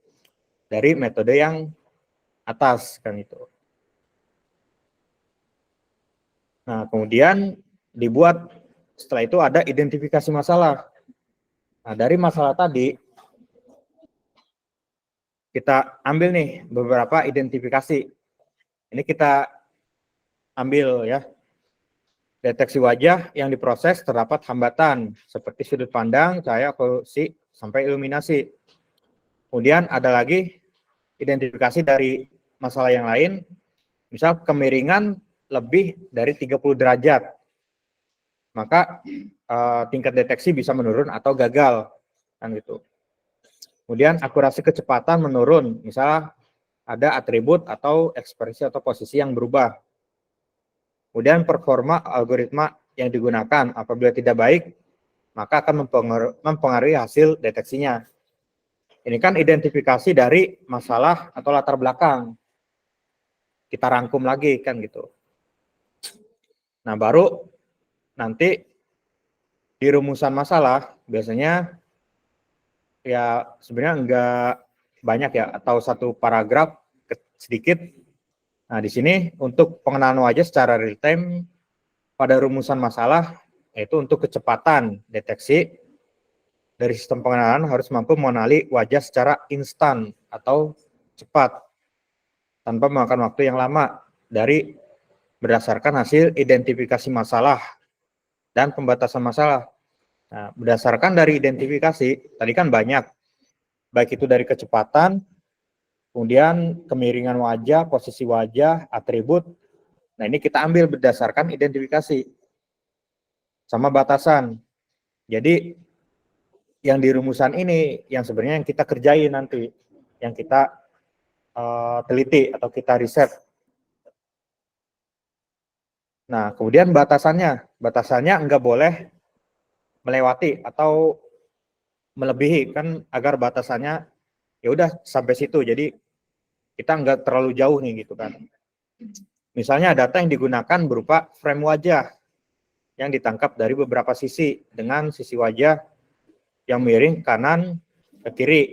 dari metode yang atas kan itu. Nah, kemudian dibuat setelah itu ada identifikasi masalah. Nah, dari masalah tadi kita ambil nih beberapa identifikasi. Ini kita ambil ya. Deteksi wajah yang diproses terdapat hambatan seperti sudut pandang, cahaya, polusi, sampai iluminasi. Kemudian ada lagi identifikasi dari masalah yang lain, misal kemiringan lebih dari 30 derajat. Maka tingkat deteksi bisa menurun atau gagal kan gitu. Kemudian akurasi kecepatan menurun, misalnya ada atribut atau ekspresi atau posisi yang berubah. Kemudian performa algoritma yang digunakan apabila tidak baik, maka akan mempengaruhi hasil deteksinya. Ini kan identifikasi dari masalah atau latar belakang. Kita rangkum lagi kan gitu. Nah, baru nanti di rumusan masalah biasanya ya sebenarnya enggak banyak ya atau satu paragraf sedikit. Nah, di sini untuk pengenalan wajah secara real time pada rumusan masalah yaitu untuk kecepatan deteksi dari sistem pengenalan harus mampu mengenali wajah secara instan atau cepat tanpa memakan waktu yang lama dari berdasarkan hasil identifikasi masalah dan pembatasan masalah. Nah, berdasarkan dari identifikasi tadi kan banyak, baik itu dari kecepatan, kemudian kemiringan wajah, posisi wajah, atribut. Nah, ini kita ambil berdasarkan identifikasi sama batasan. Jadi yang di rumusan ini yang sebenarnya yang kita kerjain nanti, yang kita teliti atau kita riset. Nah, kemudian batasannya enggak boleh melewati atau melebihi kan agar batasannya ya udah sampai situ. Jadi kita enggak terlalu jauh nih gitu kan. Misalnya data yang digunakan berupa frame wajah yang ditangkap dari beberapa sisi dengan sisi wajah yang miring kanan ke kiri,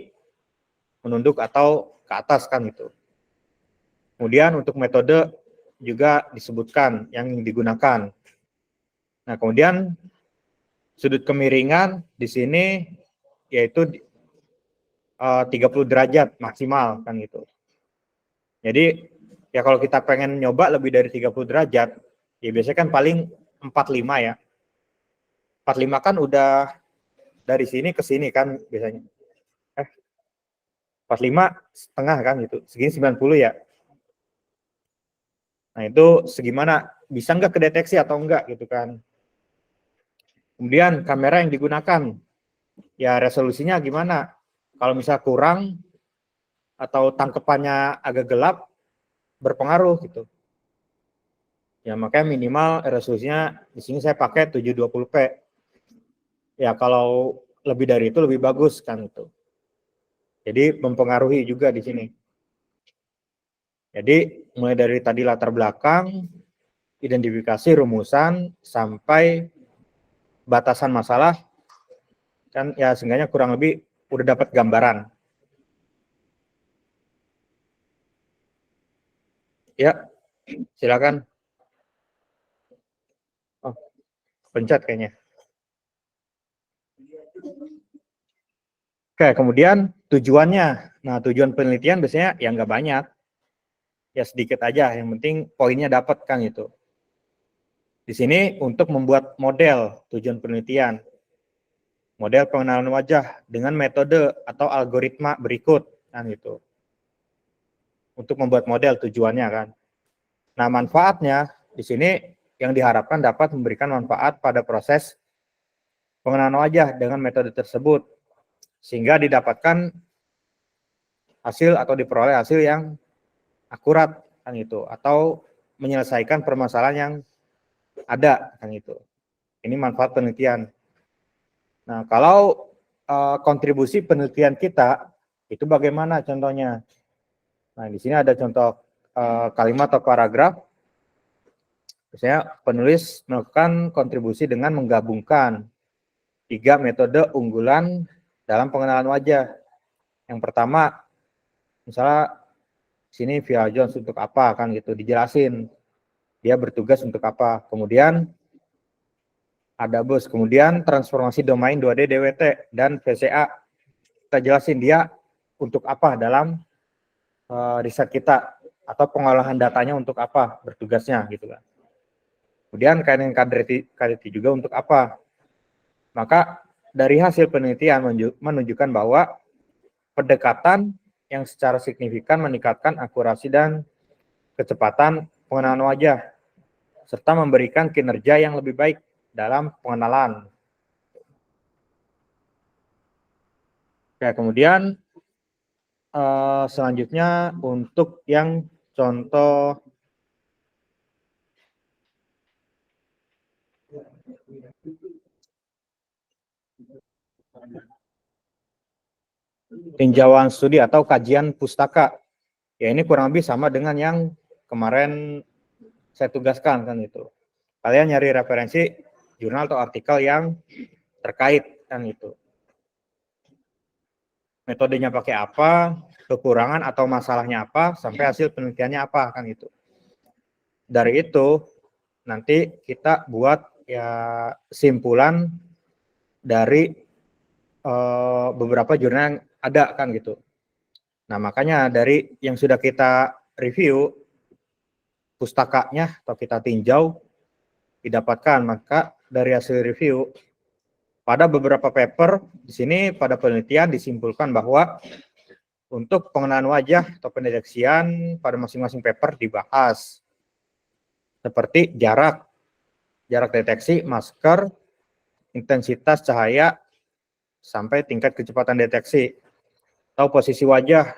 menunduk atau ke atas kan gitu. Kemudian untuk metode juga disebutkan yang digunakan. Nah, kemudian sudut kemiringan di sini yaitu 30 derajat maksimal kan gitu. Jadi ya kalau kita pengen nyoba lebih dari 30 derajat, ya biasanya kan paling 45 ya. 45 kan udah dari sini ke sini kan biasanya. 45 setengah kan gitu. Segini 90 ya. Nah itu segimana, bisa nggak kedeteksi atau enggak gitu kan. Kemudian kamera yang digunakan, ya resolusinya gimana. Kalau misal kurang atau tangkepannya agak gelap, berpengaruh gitu. Ya makanya minimal resolusinya di sini saya pakai 720p. Ya kalau lebih dari itu lebih bagus kan itu. Jadi mempengaruhi juga di sini. Jadi mulai dari tadi latar belakang, identifikasi rumusan sampai batasan masalah, kan ya seenggaknya kurang lebih udah dapat gambaran. Ya, silakan. Oh, pencet kayaknya. Oke, kemudian tujuannya. Nah, tujuan penelitian biasanya ya nggak banyak. Ya sedikit aja, yang penting poinnya dapat kan itu. Di sini untuk membuat model tujuan penelitian. Model pengenalan wajah dengan metode atau algoritma berikut kan itu. Untuk membuat model tujuannya kan. Nah, manfaatnya di sini yang diharapkan dapat memberikan manfaat pada proses pengenalan wajah dengan metode tersebut sehingga didapatkan hasil atau diperoleh hasil yang akurat kan itu atau menyelesaikan permasalahan yang ada kan itu. Ini manfaat penelitian. Nah, kalau kontribusi penelitian kita itu bagaimana contohnya? Nah, di sini ada contoh kalimat atau paragraf. Misalnya penulis melakukan kontribusi dengan menggabungkan 3 metode unggulan dalam pengenalan wajah. Yang pertama, misalnya sini Via Jones untuk apa kan gitu, dijelasin dia bertugas untuk apa. Kemudian ada bus, kemudian transformasi domain 2D DWT dan VCA. Kita jelasin dia untuk apa dalam riset kita atau pengolahan datanya untuk apa bertugasnya gitu kan. Kemudian KNN-KDRT juga untuk apa. Maka dari hasil penelitian menunjukkan bahwa pendekatan yang secara signifikan meningkatkan akurasi dan kecepatan pengenalan wajah serta memberikan kinerja yang lebih baik dalam pengenalan. Oke, kemudian selanjutnya untuk yang contoh tinjauan studi atau kajian pustaka. Ya ini kurang lebih sama dengan yang kemarin saya tugaskan kan itu. Kalian nyari referensi jurnal atau artikel yang terkait kan itu. Metodenya pakai apa, kekurangan atau masalahnya apa, sampai hasil penelitiannya apa kan itu. Dari itu nanti kita buat ya simpulan dari beberapa jurnal yang ada kan gitu. Nah, makanya dari yang sudah kita review pustakanya atau kita tinjau didapatkan, maka dari hasil review pada beberapa paper di sini pada penelitian disimpulkan bahwa untuk pengenalan wajah atau pendeteksian pada masing-masing paper dibahas seperti jarak deteksi, masker, intensitas cahaya sampai tingkat kecepatan deteksi atau posisi wajah.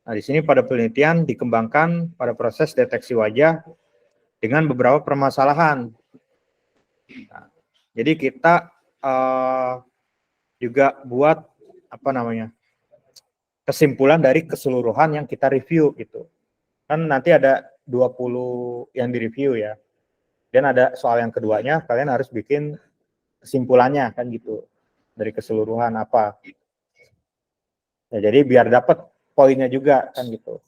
Nah, di sini pada penelitian dikembangkan pada proses deteksi wajah dengan beberapa permasalahan. Nah, jadi kita juga buat apa namanya kesimpulan dari keseluruhan yang kita review gitu. Kan nanti ada 20 yang direview ya. Dan ada soal yang keduanya, kalian harus bikin kesimpulannya kan gitu. Dari keseluruhan apa. Ya, jadi biar dapat poinnya juga kan gitu.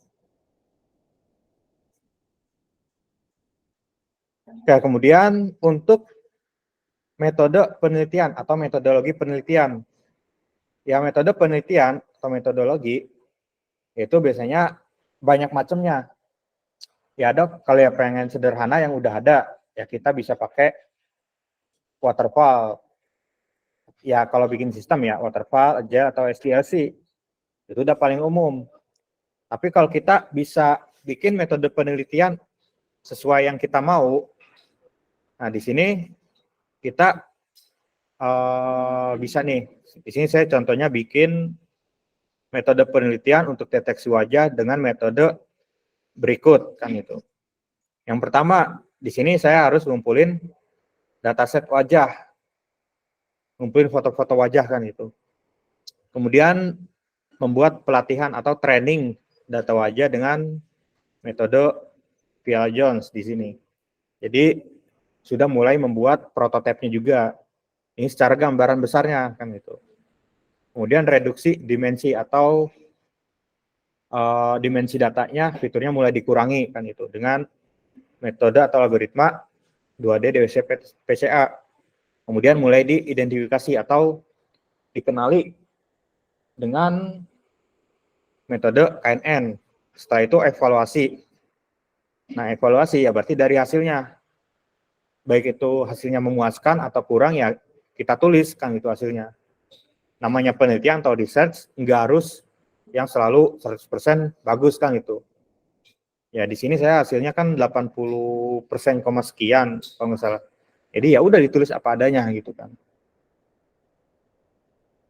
Oke, kemudian untuk metode penelitian atau metodologi penelitian. Ya, metode penelitian atau metodologi itu biasanya banyak macamnya. Ya dok, kalau ya pengen sederhana yang udah ada, ya kita bisa pakai waterfall. Ya kalau bikin sistem ya waterfall aja atau SDLC. Itu udah paling umum. Tapi kalau kita bisa bikin metode penelitian sesuai yang kita mau, nah di sini kita bisa nih. Di sini saya contohnya bikin metode penelitian untuk deteksi wajah dengan metode berikut kan itu. Yang pertama, di sini saya harus ngumpulin dataset wajah, ngumpulin foto-foto wajah kan itu. Kemudian membuat pelatihan atau training data wajah dengan metode Viala-Jones di sini. Jadi sudah mulai membuat prototipenya juga. Ini secara gambaran besarnya kan itu. Kemudian reduksi dimensi atau dimensi datanya, fiturnya mulai dikurangi kan itu dengan metode atau algoritma 2D DWC PCA. Kemudian mulai diidentifikasi atau dikenali dengan metode KNN. Setelah itu evaluasi. Nah, evaluasi ya berarti dari hasilnya. Baik itu hasilnya memuaskan atau kurang ya kita tulis kan itu hasilnya. Namanya penelitian atau research nggak harus yang selalu 100% bagus kan itu. Ya di sini saya hasilnya kan 80% koma sekian kalau nggak salah. Jadi ya udah ditulis apa adanya gitu kan.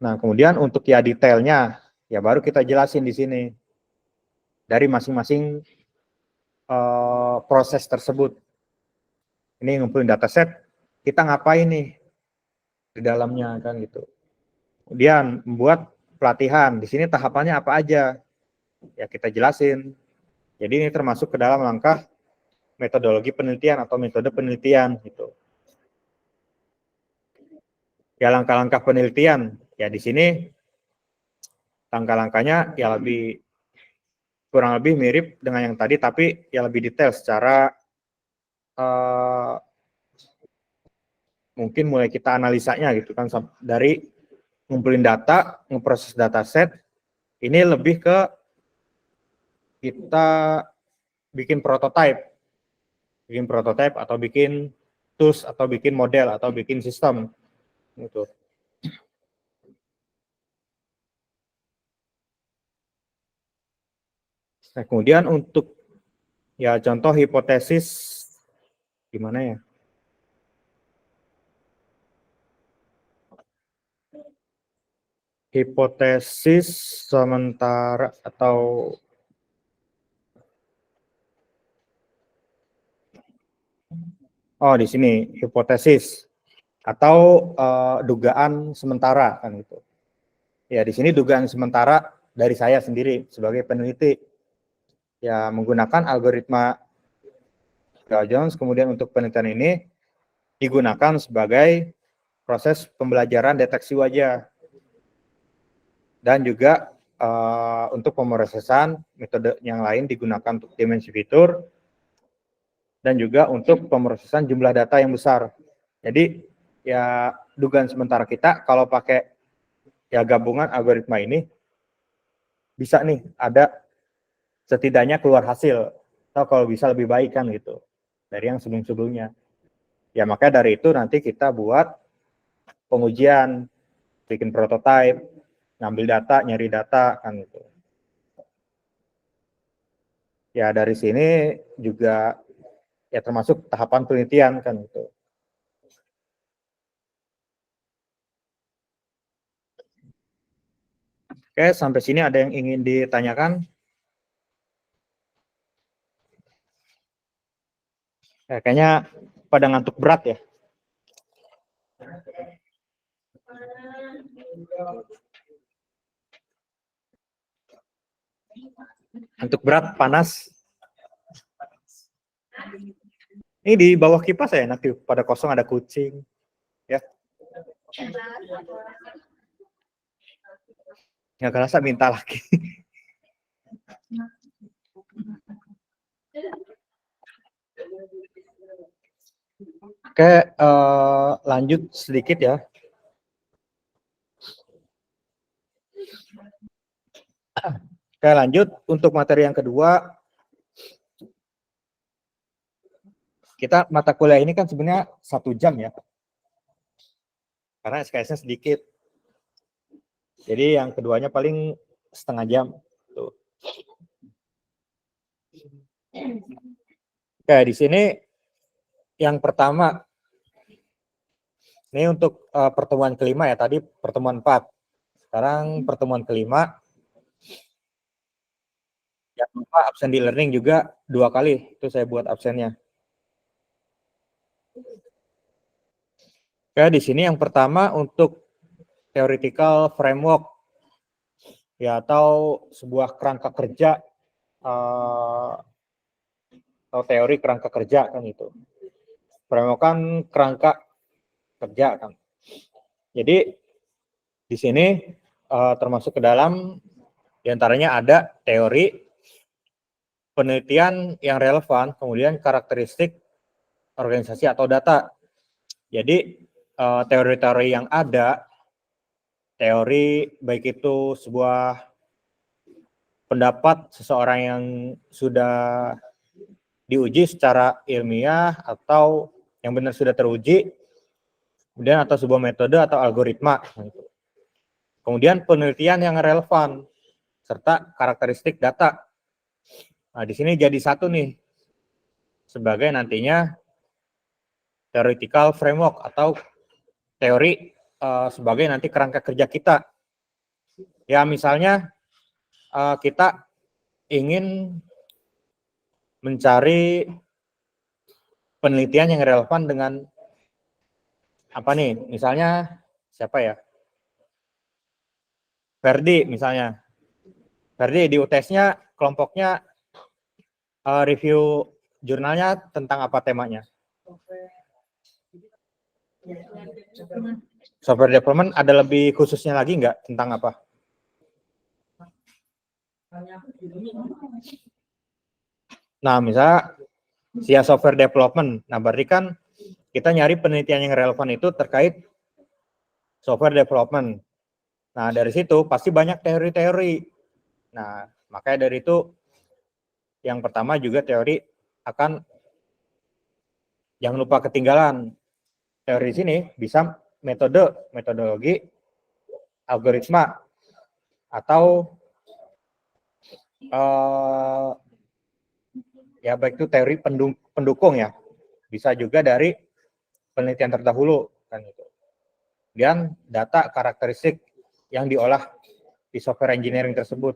Nah, kemudian untuk ya detailnya ya baru kita jelasin di sini dari masing-masing proses tersebut. Ini ngumpulin dataset, kita ngapain nih di dalamnya kan gitu. Kemudian membuat pelatihan, di sini tahapannya apa aja, ya kita jelasin. Jadi ini termasuk ke dalam langkah metodologi penelitian atau metode penelitian gitu. Ya langkah-langkah penelitian, ya di sini langkah-langkahnya ya lebih kurang lebih mirip dengan yang tadi, tapi ya lebih detail secara mungkin mulai kita analisanya gitu kan dari ngumpulin data, ngeproses dataset, ini lebih ke kita bikin prototype atau bikin tools atau bikin model atau bikin sistem gitu. Nah, kemudian untuk ya contoh hipotesis gimana ya? Hipotesis sementara atau di sini hipotesis atau dugaan sementara kan gitu. Ya di sini dugaan sementara dari saya sendiri sebagai peneliti ya menggunakan algoritma Viala-Jones. Kemudian untuk penelitian ini digunakan sebagai proses pembelajaran deteksi wajah dan juga untuk pemrosesan metode yang lain digunakan untuk dimensi fitur dan juga untuk pemrosesan jumlah data yang besar. Jadi ya dugaan sementara kita kalau pakai ya gabungan algoritma ini bisa nih ada setidaknya keluar hasil atau kalau bisa lebih baik kan gitu dari yang sebelum-sebelumnya. Ya makanya dari itu nanti kita buat pengujian, bikin prototype, ngambil data, nyari data kan gitu. Ya dari sini juga ya termasuk tahapan penelitian kan gitu. Oke, sampai sini ada yang ingin ditanyakan? Ya, kayaknya pada ngantuk berat ya. Ngantuk berat, panas. Ini di bawah kipas ya enak pada kosong ada kucing. Ya. Nggak kerasa minta lagi. Oke, lanjut sedikit ya. Oke, lanjut untuk materi yang kedua. Kita mata kuliah ini kan sebenarnya 1 jam ya. Karena SKS-nya sedikit. Jadi yang keduanya paling setengah jam. Tuh. Oke, di sini yang pertama, ini untuk pertemuan kelima ya, tadi pertemuan 4. Sekarang pertemuan kelima, jangan lupa absen di learning juga 2 kali, itu saya buat absennya. Oke, di sini yang pertama untuk theoretical framework, ya atau sebuah kerangka kerja, atau teori kerangka kerja kan itu. Framework kan kerangka kerja kan. Jadi di sini termasuk ke dalam diantaranya ada teori, penelitian yang relevan, kemudian karakteristik organisasi atau data. Jadi teori-teori yang ada, teori baik itu sebuah pendapat seseorang yang sudah diuji secara ilmiah atau yang benar sudah teruji, kemudian atau sebuah metode atau algoritma. Kemudian penelitian yang relevan serta karakteristik data. Nah, di sini jadi satu nih sebagai nantinya theoretical framework atau teori sebagai nanti kerangka kerja kita. Ya, misalnya kita ingin mencari penelitian yang relevan dengan apa nih? Misalnya siapa ya? Ferdi misalnya. Ferdi di UTS-nya kelompoknya review jurnalnya tentang apa temanya? Software development, ada lebih khususnya lagi nggak tentang apa? Nah, misalnya SIA software development. Nah, berarti kan kita nyari penelitian yang relevan itu terkait software development. Nah, dari situ pasti banyak teori-teori. Nah, makanya dari itu yang pertama juga teori akan jangan lupa ketinggalan. Teori di sini bisa metodologi, algoritma, atau ya baik itu teori pendukung ya. Bisa juga dari penelitian terdahulu kan itu. Dan data karakteristik yang diolah di software engineering tersebut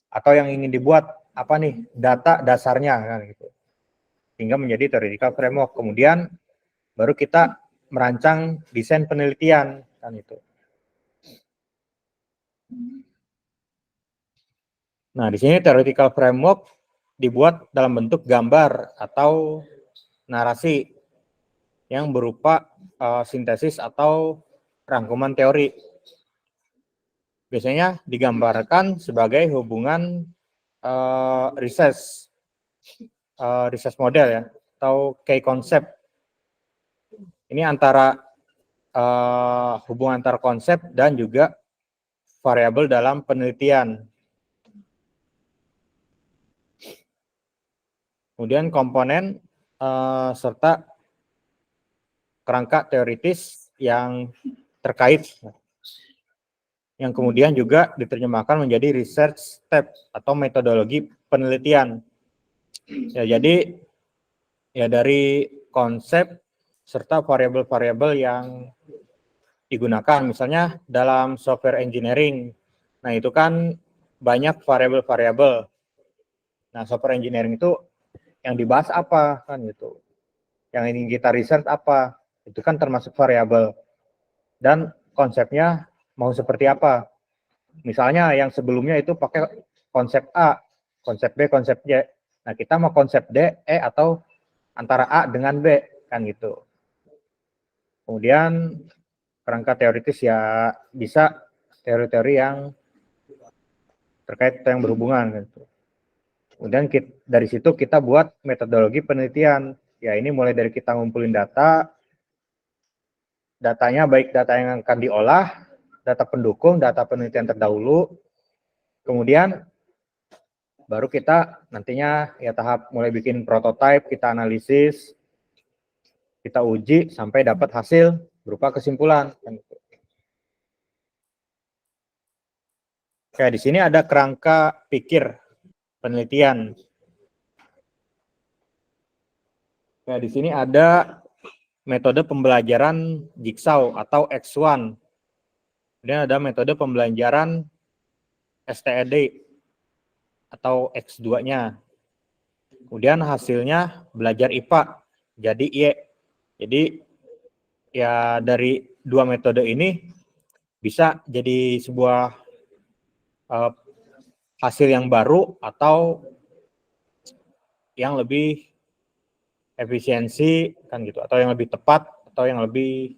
atau yang ingin dibuat apa nih data dasarnya kan gitu. Hingga menjadi theoretical framework. Kemudian baru kita merancang desain penelitian kan itu. Nah, di sini theoretical framework dibuat dalam bentuk gambar atau narasi yang berupa sintesis atau rangkuman teori. Biasanya digambarkan sebagai hubungan research model ya, atau key concept. Ini antara hubungan antar konsep dan juga variabel dalam penelitian. Kemudian komponen serta kerangka teoritis yang terkait, yang kemudian juga diterjemahkan menjadi research step atau metodologi penelitian. Ya, jadi ya dari konsep serta variabel-variabel yang digunakan, misalnya dalam software engineering. Nah, itu kan banyak variabel-variabel. Nah, software engineering itu yang dibahas apa kan gitu. Yang ingin kita riset apa? Itu kan termasuk variabel. Dan konsepnya mau seperti apa? Misalnya yang sebelumnya itu pakai konsep A, konsep B, konsep Y. Nah, kita mau konsep D, E, atau antara A dengan B kan gitu. Kemudian kerangka teoritis ya bisa teori-teori yang terkait yang berhubungan gitu. Kemudian dari situ kita buat metodologi penelitian. Ya, ini mulai dari kita ngumpulin datanya baik data yang akan diolah, data pendukung, data penelitian terdahulu. Kemudian baru kita nantinya ya tahap mulai bikin prototipe, kita analisis, kita uji sampai dapat hasil berupa kesimpulan. Oke, di sini ada kerangka pikir penelitian. Ya, di sini ada metode pembelajaran Jigsaw atau X1. Kemudian ada metode pembelajaran STED atau X2-nya. Kemudian hasilnya belajar IPA jadi Y. Jadi ya dari dua metode ini bisa jadi sebuah hasil yang baru atau yang lebih efisiensi kan gitu, atau yang lebih tepat atau yang lebih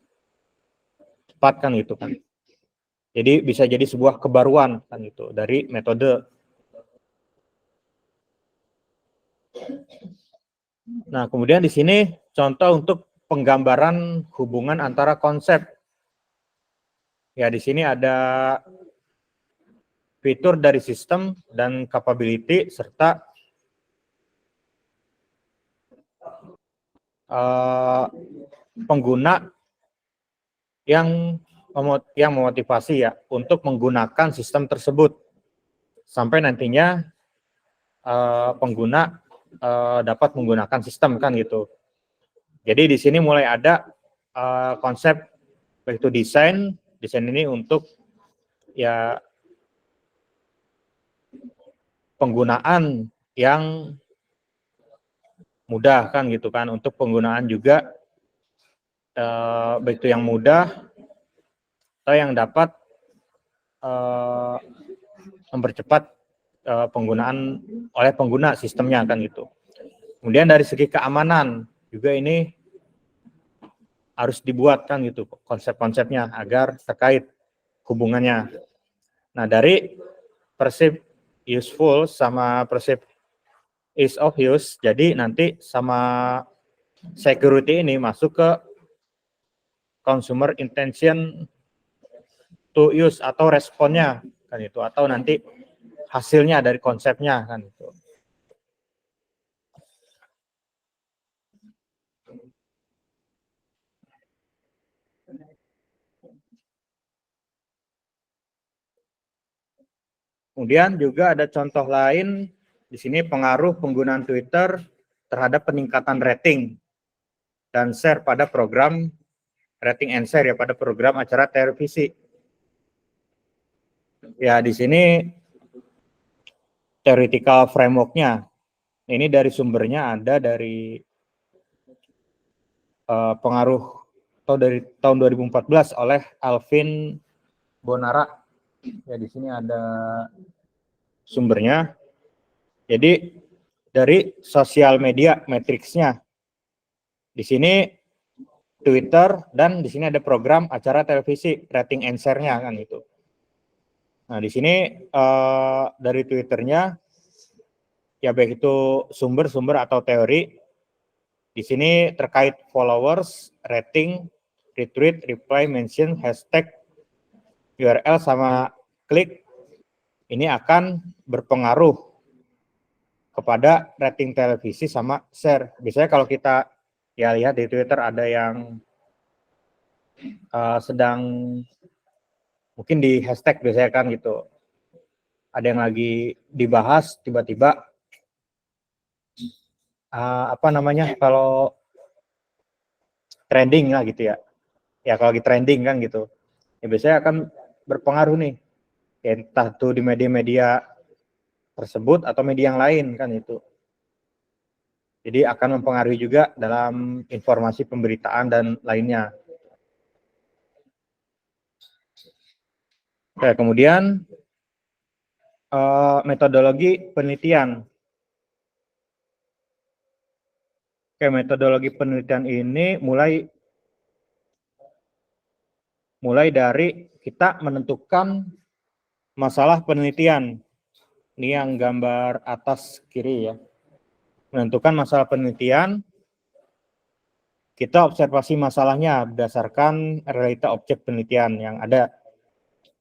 cepat kan gitu kan. Jadi bisa jadi sebuah kebaruan kan gitu dari metode. Nah, kemudian di sini contoh untuk penggambaran hubungan antara konsep. Ya, di sini ada fitur dari sistem dan capability serta pengguna yang memotivasi ya untuk menggunakan sistem tersebut sampai nantinya pengguna dapat menggunakan sistem kan gitu. Jadi di sini mulai ada konsep yaitu desain ini untuk ya penggunaan yang mudah kan gitu kan, untuk penggunaan juga baik itu yang mudah atau yang dapat mempercepat penggunaan oleh pengguna sistemnya kan gitu. Kemudian dari segi keamanan juga ini harus dibuat kan gitu konsep-konsepnya agar terkait hubungannya. Nah, dari perceived useful sama perceived ease of use, jadi nanti sama security ini masuk ke consumer intention to use atau responnya kan itu, atau nanti hasilnya dari konsepnya kan itu. Kemudian juga ada contoh lain di sini, pengaruh penggunaan Twitter terhadap peningkatan rating dan share pada program rating and share ya pada program acara televisi. Ya, di sini theoretical framework-nya. Ini dari sumbernya ada dari pengaruh atau dari tahun 2014 oleh Alvin Bonara. Ya, di sini ada sumbernya. Jadi dari sosial media matriksnya. Di sini Twitter dan di sini ada program acara televisi rating and share-nya kan itu. Nah, di sini dari Twitternya ya baik itu sumber-sumber atau teori. Di sini terkait followers, rating, retweet, reply, mention, hashtag, URL sama klik ini akan berpengaruh kepada rating televisi sama share. Biasanya kalau kita ya lihat di Twitter ada yang sedang mungkin di hashtag biasanya kan gitu. Ada yang lagi dibahas tiba-tiba apa namanya kalau trending lah gitu ya. Ya kalau lagi trending kan gitu. Ya biasanya akan berpengaruh nih. Ya, entah itu di media-media tersebut atau media yang lain kan itu. Jadi akan mempengaruhi juga dalam informasi pemberitaan dan lainnya. Oke, kemudian metodologi penelitian. Oke, metodologi penelitian ini mulai dari kita menentukan masalah penelitian. Ini yang gambar atas kiri ya. Menentukan masalah penelitian, kita observasi masalahnya berdasarkan realita objek penelitian yang ada.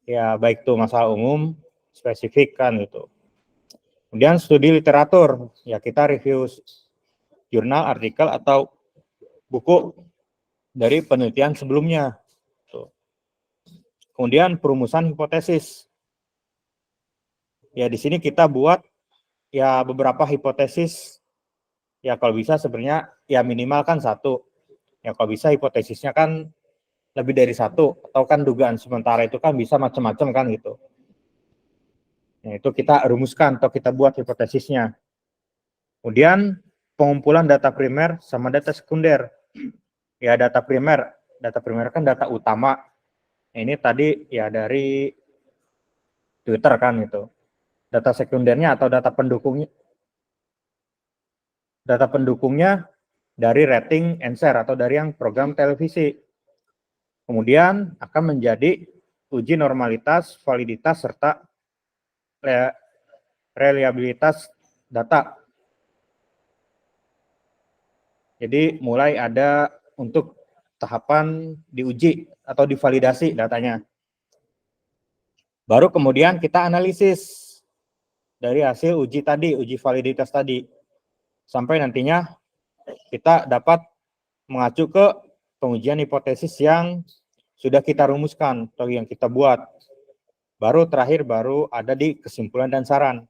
Ya, baik itu masalah umum, spesifik kan gitu. Kemudian studi literatur, ya kita review jurnal, artikel, atau buku dari penelitian sebelumnya. Kemudian perumusan hipotesis. Ya, di sini kita buat ya beberapa hipotesis Ya kalau bisa sebenarnya ya minimal kan 1. Ya kalau bisa hipotesisnya kan lebih dari 1, atau kan dugaan sementara itu kan bisa macam-macam kan gitu. Nah, itu kita rumuskan atau kita buat hipotesisnya. Kemudian pengumpulan data primer sama data sekunder. Ya data primer kan data utama. Nah, ini tadi ya dari Twitter kan itu. Data sekundernya atau data pendukungnya dari rating and share atau dari yang program televisi. Kemudian akan menjadi uji normalitas, validitas, serta reliabilitas data. Jadi mulai ada untuk tahapan diuji atau divalidasi datanya. Baru kemudian kita analisis dari hasil uji tadi, uji validitas tadi. Sampai nantinya kita dapat mengacu ke pengujian hipotesis yang sudah kita rumuskan atau yang kita buat. Baru terakhir baru ada di kesimpulan dan saran.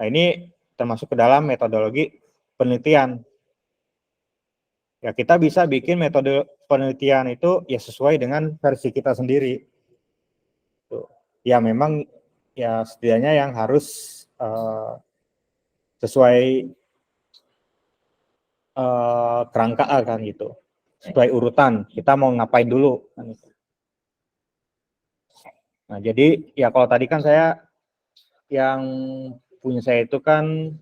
Nah, ini termasuk ke dalam metodologi penelitian. Ya, kita bisa bikin metode penelitian itu ya sesuai dengan versi kita sendiri. Ya memang ya setidaknya yang harus sesuai kerangka kan gitu. Sesuai urutan, kita mau ngapain dulu. Nah, jadi ya kalau tadi kan saya yang punya saya itu kan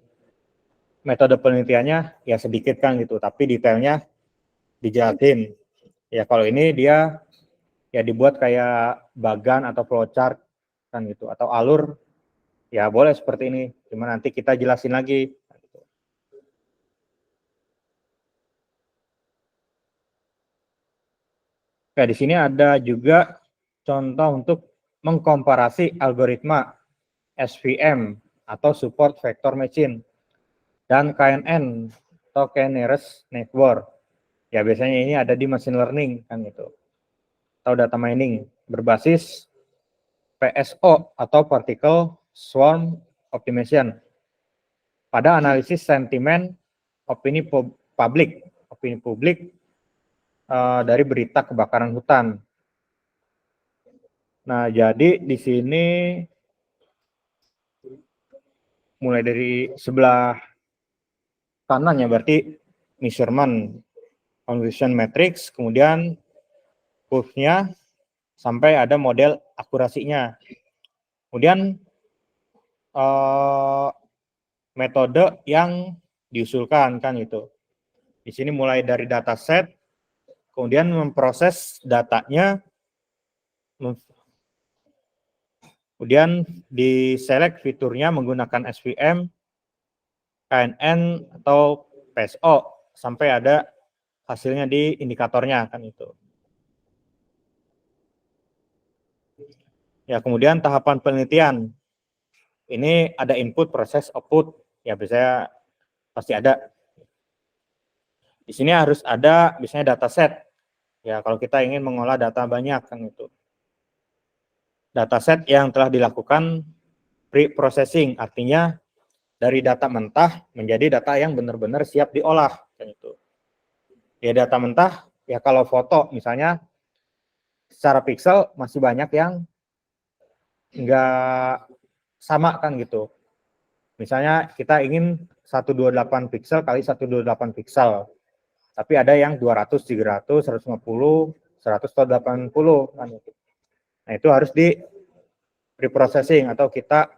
metode penelitiannya ya sedikit kan gitu, tapi detailnya dijelasin. Ya kalau ini dia ya dibuat kayak bagan atau flowchart kan gitu, atau alur ya boleh seperti ini. Cuma nanti kita jelasin lagi. Nah, di sini ada juga contoh untuk mengkomparasi algoritma SVM atau Support Vector Machine dan KNN atau K-nearest Network. Ya biasanya ini ada di machine learning kan gitu. Atau data mining berbasis PSO atau Particle Swarm Optimization pada analisis sentimen opini publik dari berita kebakaran hutan. Nah, jadi di sini mulai dari sebelah kanan ya berarti measurement conversion matrix, kemudian curve-nya sampai ada model akurasinya. Kemudian metode yang diusulkan kan itu. Di sini mulai dari dataset, kemudian memproses datanya, kemudian diselect fiturnya menggunakan SVM, KNN atau PSO sampai ada hasilnya di indikatornya kan itu. Ya, kemudian tahapan penelitian. Ini ada input, proses, output. Ya, biasanya pasti ada. Di sini harus ada misalnya dataset. Ya, kalau kita ingin mengolah data banyak kan itu. Dataset yang telah dilakukan pre-processing, artinya dari data mentah menjadi data yang benar-benar siap diolah kan itu. Ya, data mentah ya kalau foto misalnya secara pixel masih banyak yang enggak sama kan gitu. Misalnya kita ingin 128 pixel kali 128 pixel. Tapi ada yang 200, 300, 150, 100 atau 80 kan gitu. Nah, itu harus di reprocessing atau kita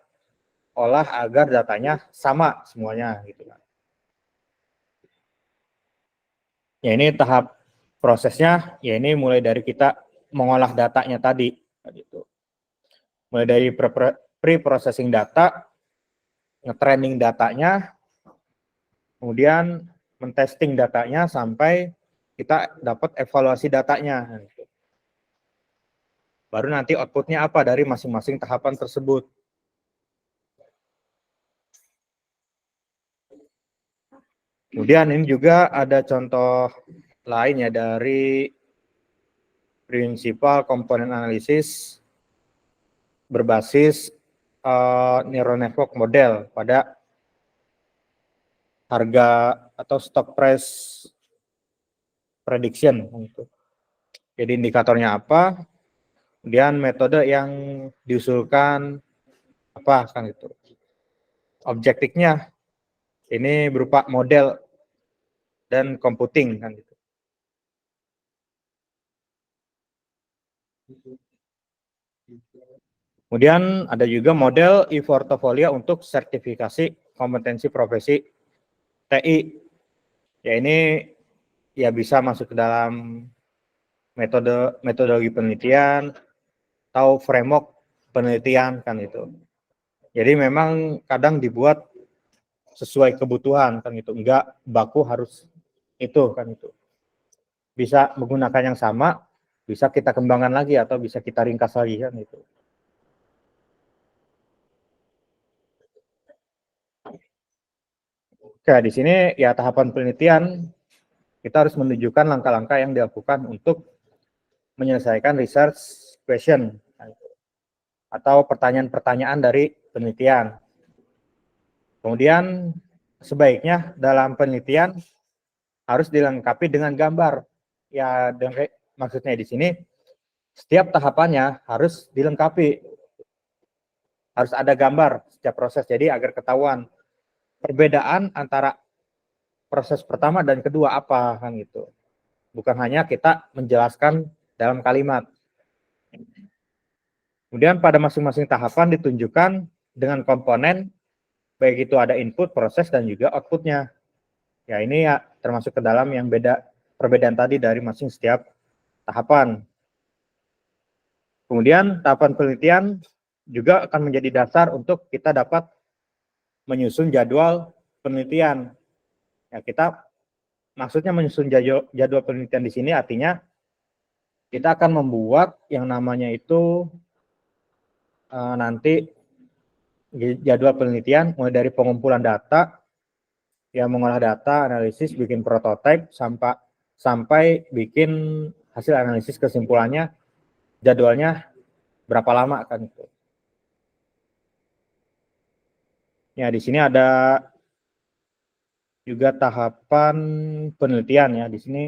olah agar datanya sama semuanya gitu kan. Ya, ini tahap prosesnya ya ini mulai dari kita mengolah datanya tadi gitu. Mulai dari pre-processing data, nge-training datanya, kemudian mentesting datanya sampai kita dapat evaluasi datanya. Baru nanti outputnya apa dari masing-masing tahapan tersebut. Kemudian ini juga ada contoh lain ya dari prinsipal komponen analisis berbasis neural network model pada harga atau stock price prediction gitu. Jadi indikatornya apa, kemudian metode yang diusulkan apa kan itu. Objektifnya ini berupa model dan computing kan gitu. Kemudian ada juga model e-portfolio untuk sertifikasi kompetensi profesi TI. Ya ini ya bisa masuk ke dalam metodologi penelitian atau framework penelitian kan itu. Jadi memang kadang dibuat sesuai kebutuhan kan itu, enggak baku harus itu kan itu. Bisa menggunakan yang sama, bisa kita kembangkan lagi atau bisa kita ringkas lagi kan itu. Oke, di sini ya tahapan penelitian kita harus menunjukkan langkah-langkah yang dilakukan untuk menyelesaikan research question atau pertanyaan-pertanyaan dari penelitian. Kemudian sebaiknya dalam penelitian harus dilengkapi dengan gambar. Ya, maksudnya di sini setiap tahapannya harus dilengkapi. Harus ada gambar setiap proses. Jadi agar ketahuan perbedaan antara proses pertama dan kedua apa kan gitu. Bukan hanya kita menjelaskan dalam kalimat. Kemudian pada masing-masing tahapan ditunjukkan dengan komponen, baik itu ada input, proses, dan juga outputnya. Ya ini ya termasuk ke dalam yang perbedaan tadi dari masing setiap tahapan. Kemudian tahapan penelitian juga akan menjadi dasar untuk kita dapat menyusun jadwal penelitian. Ya kita maksudnya menyusun jadwal penelitian di sini artinya kita akan membuat yang namanya itu nanti jadwal penelitian mulai dari pengumpulan data, ya mengolah data, analisis, bikin prototipe sampai bikin hasil analisis kesimpulannya, jadwalnya berapa lama kan itu. Ya di sini ada juga tahapan penelitian ya di sini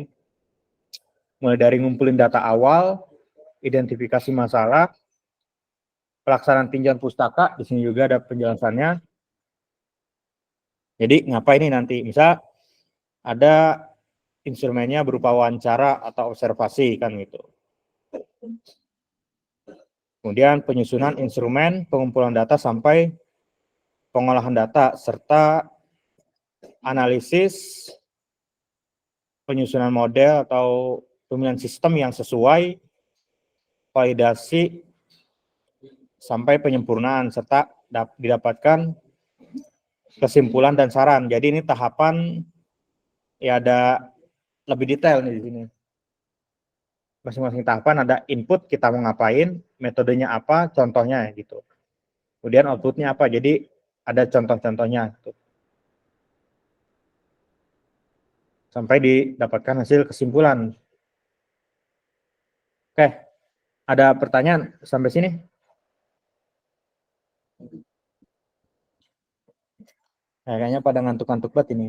mulai dari ngumpulin data awal, identifikasi masalah, pelaksanaan tinjauan pustaka, di sini juga ada penjelasannya. Jadi ngapain ini nanti? Misal ada instrumennya berupa wawancara atau observasi kan gitu. Kemudian penyusunan instrumen, pengumpulan data sampai pengolahan data serta analisis, penyusunan model atau pemilihan sistem yang sesuai, validasi sampai penyempurnaan serta didapatkan kesimpulan dan saran. Jadi ini tahapan ya ada lebih detail nih di sini. Masing-masing tahapan ada input kita mau ngapain, metodenya apa, contohnya gitu. Kemudian outputnya apa, jadi ada contoh-contohnya gitu. Sampai didapatkan hasil kesimpulan. Oke, ada pertanyaan sampai sini? Nah, kayaknya pada ngantuk-ngantuk banget ini.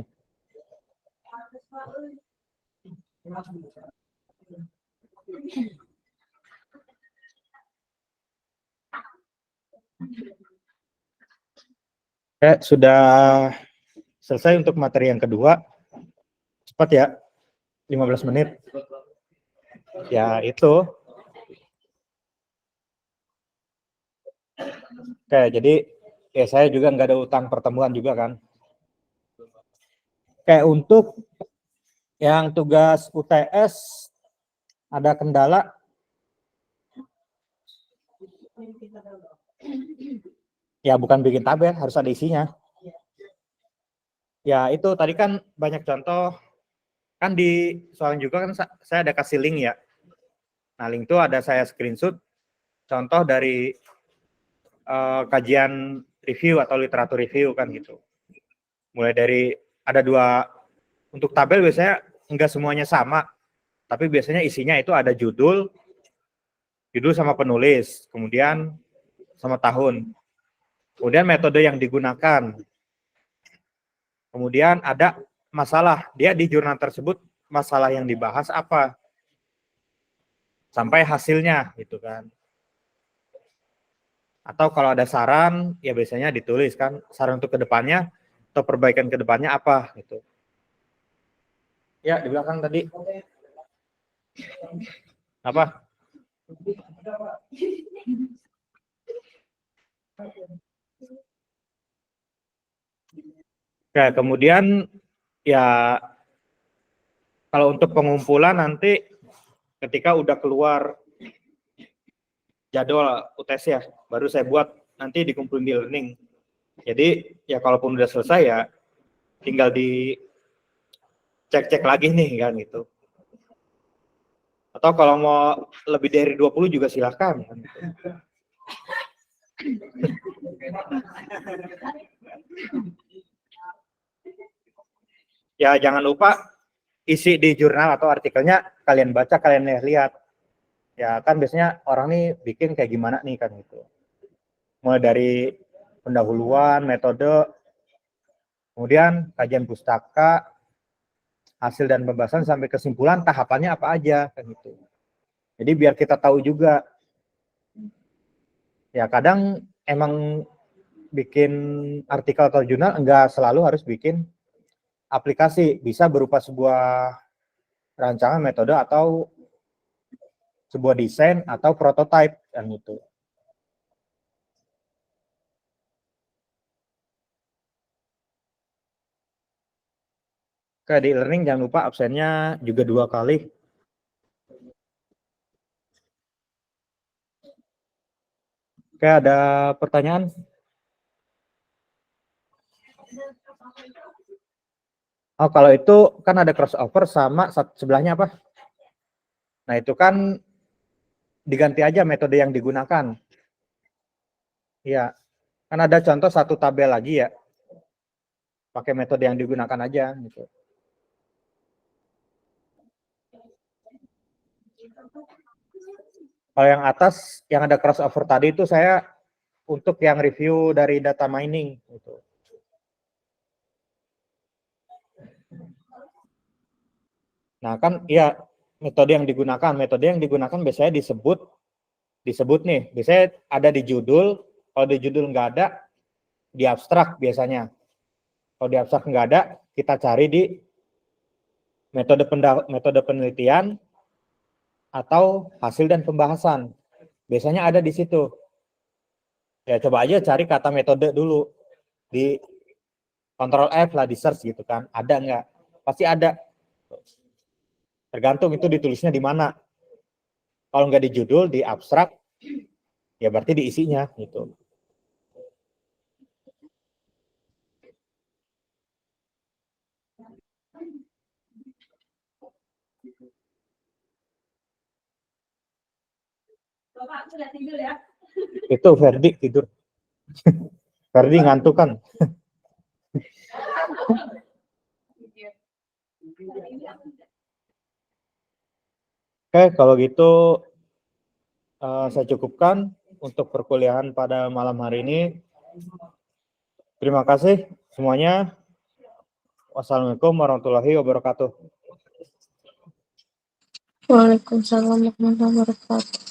Sudah selesai untuk materi yang kedua. Cepat ya, 15 menit. Ya itu. Oke, jadi ya saya juga nggak ada utang pertemuan juga kan. Kayak untuk yang tugas UTS ada kendala. Ya bukan bikin tabel, harus ada isinya. Ya itu tadi kan banyak contoh. Kan di soalnya juga kan saya ada kasih link ya. Nah link itu ada saya screenshot contoh dari kajian review atau literatur review kan gitu. Mulai dari ada dua, untuk tabel biasanya enggak semuanya sama, tapi biasanya isinya itu ada judul sama penulis, kemudian sama tahun, kemudian metode yang digunakan, kemudian ada masalah. Dia di jurnal tersebut masalah yang dibahas apa. Sampai hasilnya gitu kan. Atau kalau ada saran, ya biasanya ditulis kan, saran untuk kedepannya atau perbaikan kedepannya apa gitu. Ya, di belakang tadi. Apa? Oke, kemudian ya kalau untuk pengumpulan nanti ketika udah keluar jadwal UTS ya, baru saya buat nanti dikumpulin di learning. Jadi ya kalaupun udah selesai ya tinggal dicek-cek lagi nih kan gitu. Atau kalau mau lebih dari 20 juga silakan. Kan, gitu. Ya jangan lupa isi di jurnal atau artikelnya kalian baca, kalian lihat. Ya kan biasanya orang nih bikin kayak gimana nih kan gitu. Mulai dari pendahuluan, metode, kemudian kajian pustaka, hasil dan pembahasan sampai kesimpulan tahapannya apa aja kan gitu. Jadi biar kita tahu juga. Ya kadang emang bikin artikel atau jurnal enggak selalu harus bikin aplikasi, bisa berupa sebuah rancangan metode atau sebuah desain atau prototype kan gitu. Oke, di e-learning jangan lupa absennya juga 2 kali. Oke, ada pertanyaan? Oh, kalau itu kan ada crossover sama sebelahnya apa? Nah, itu kan diganti aja metode yang digunakan. Iya, kan ada contoh satu tabel lagi ya. Pakai metode yang digunakan aja gitu. Kalau yang atas yang ada crossover tadi itu saya untuk yang review dari data mining gitu. Nah, kan ya metode yang digunakan biasanya disebut nih, biasanya ada di judul, kalau di judul nggak ada, di abstrak biasanya. Kalau di abstrak nggak ada, kita cari di metode penelitian atau hasil dan pembahasan. Biasanya ada di situ. Ya coba aja cari kata metode dulu di Ctrl F lah di search gitu kan. Ada nggak? Pasti ada. Tergantung itu ditulisnya di mana. Kalau nggak di judul, di abstrak, ya berarti di isinya gitu. Bapak sudah tidur ya? Itu Ferdi tidur. Ferdi ngantuk kan? Oke, kalau gitu saya cukupkan untuk perkuliahan pada malam hari ini. Terima kasih semuanya. Wassalamualaikum warahmatullahi wabarakatuh. Waalaikumsalam warahmatullahi wabarakatuh.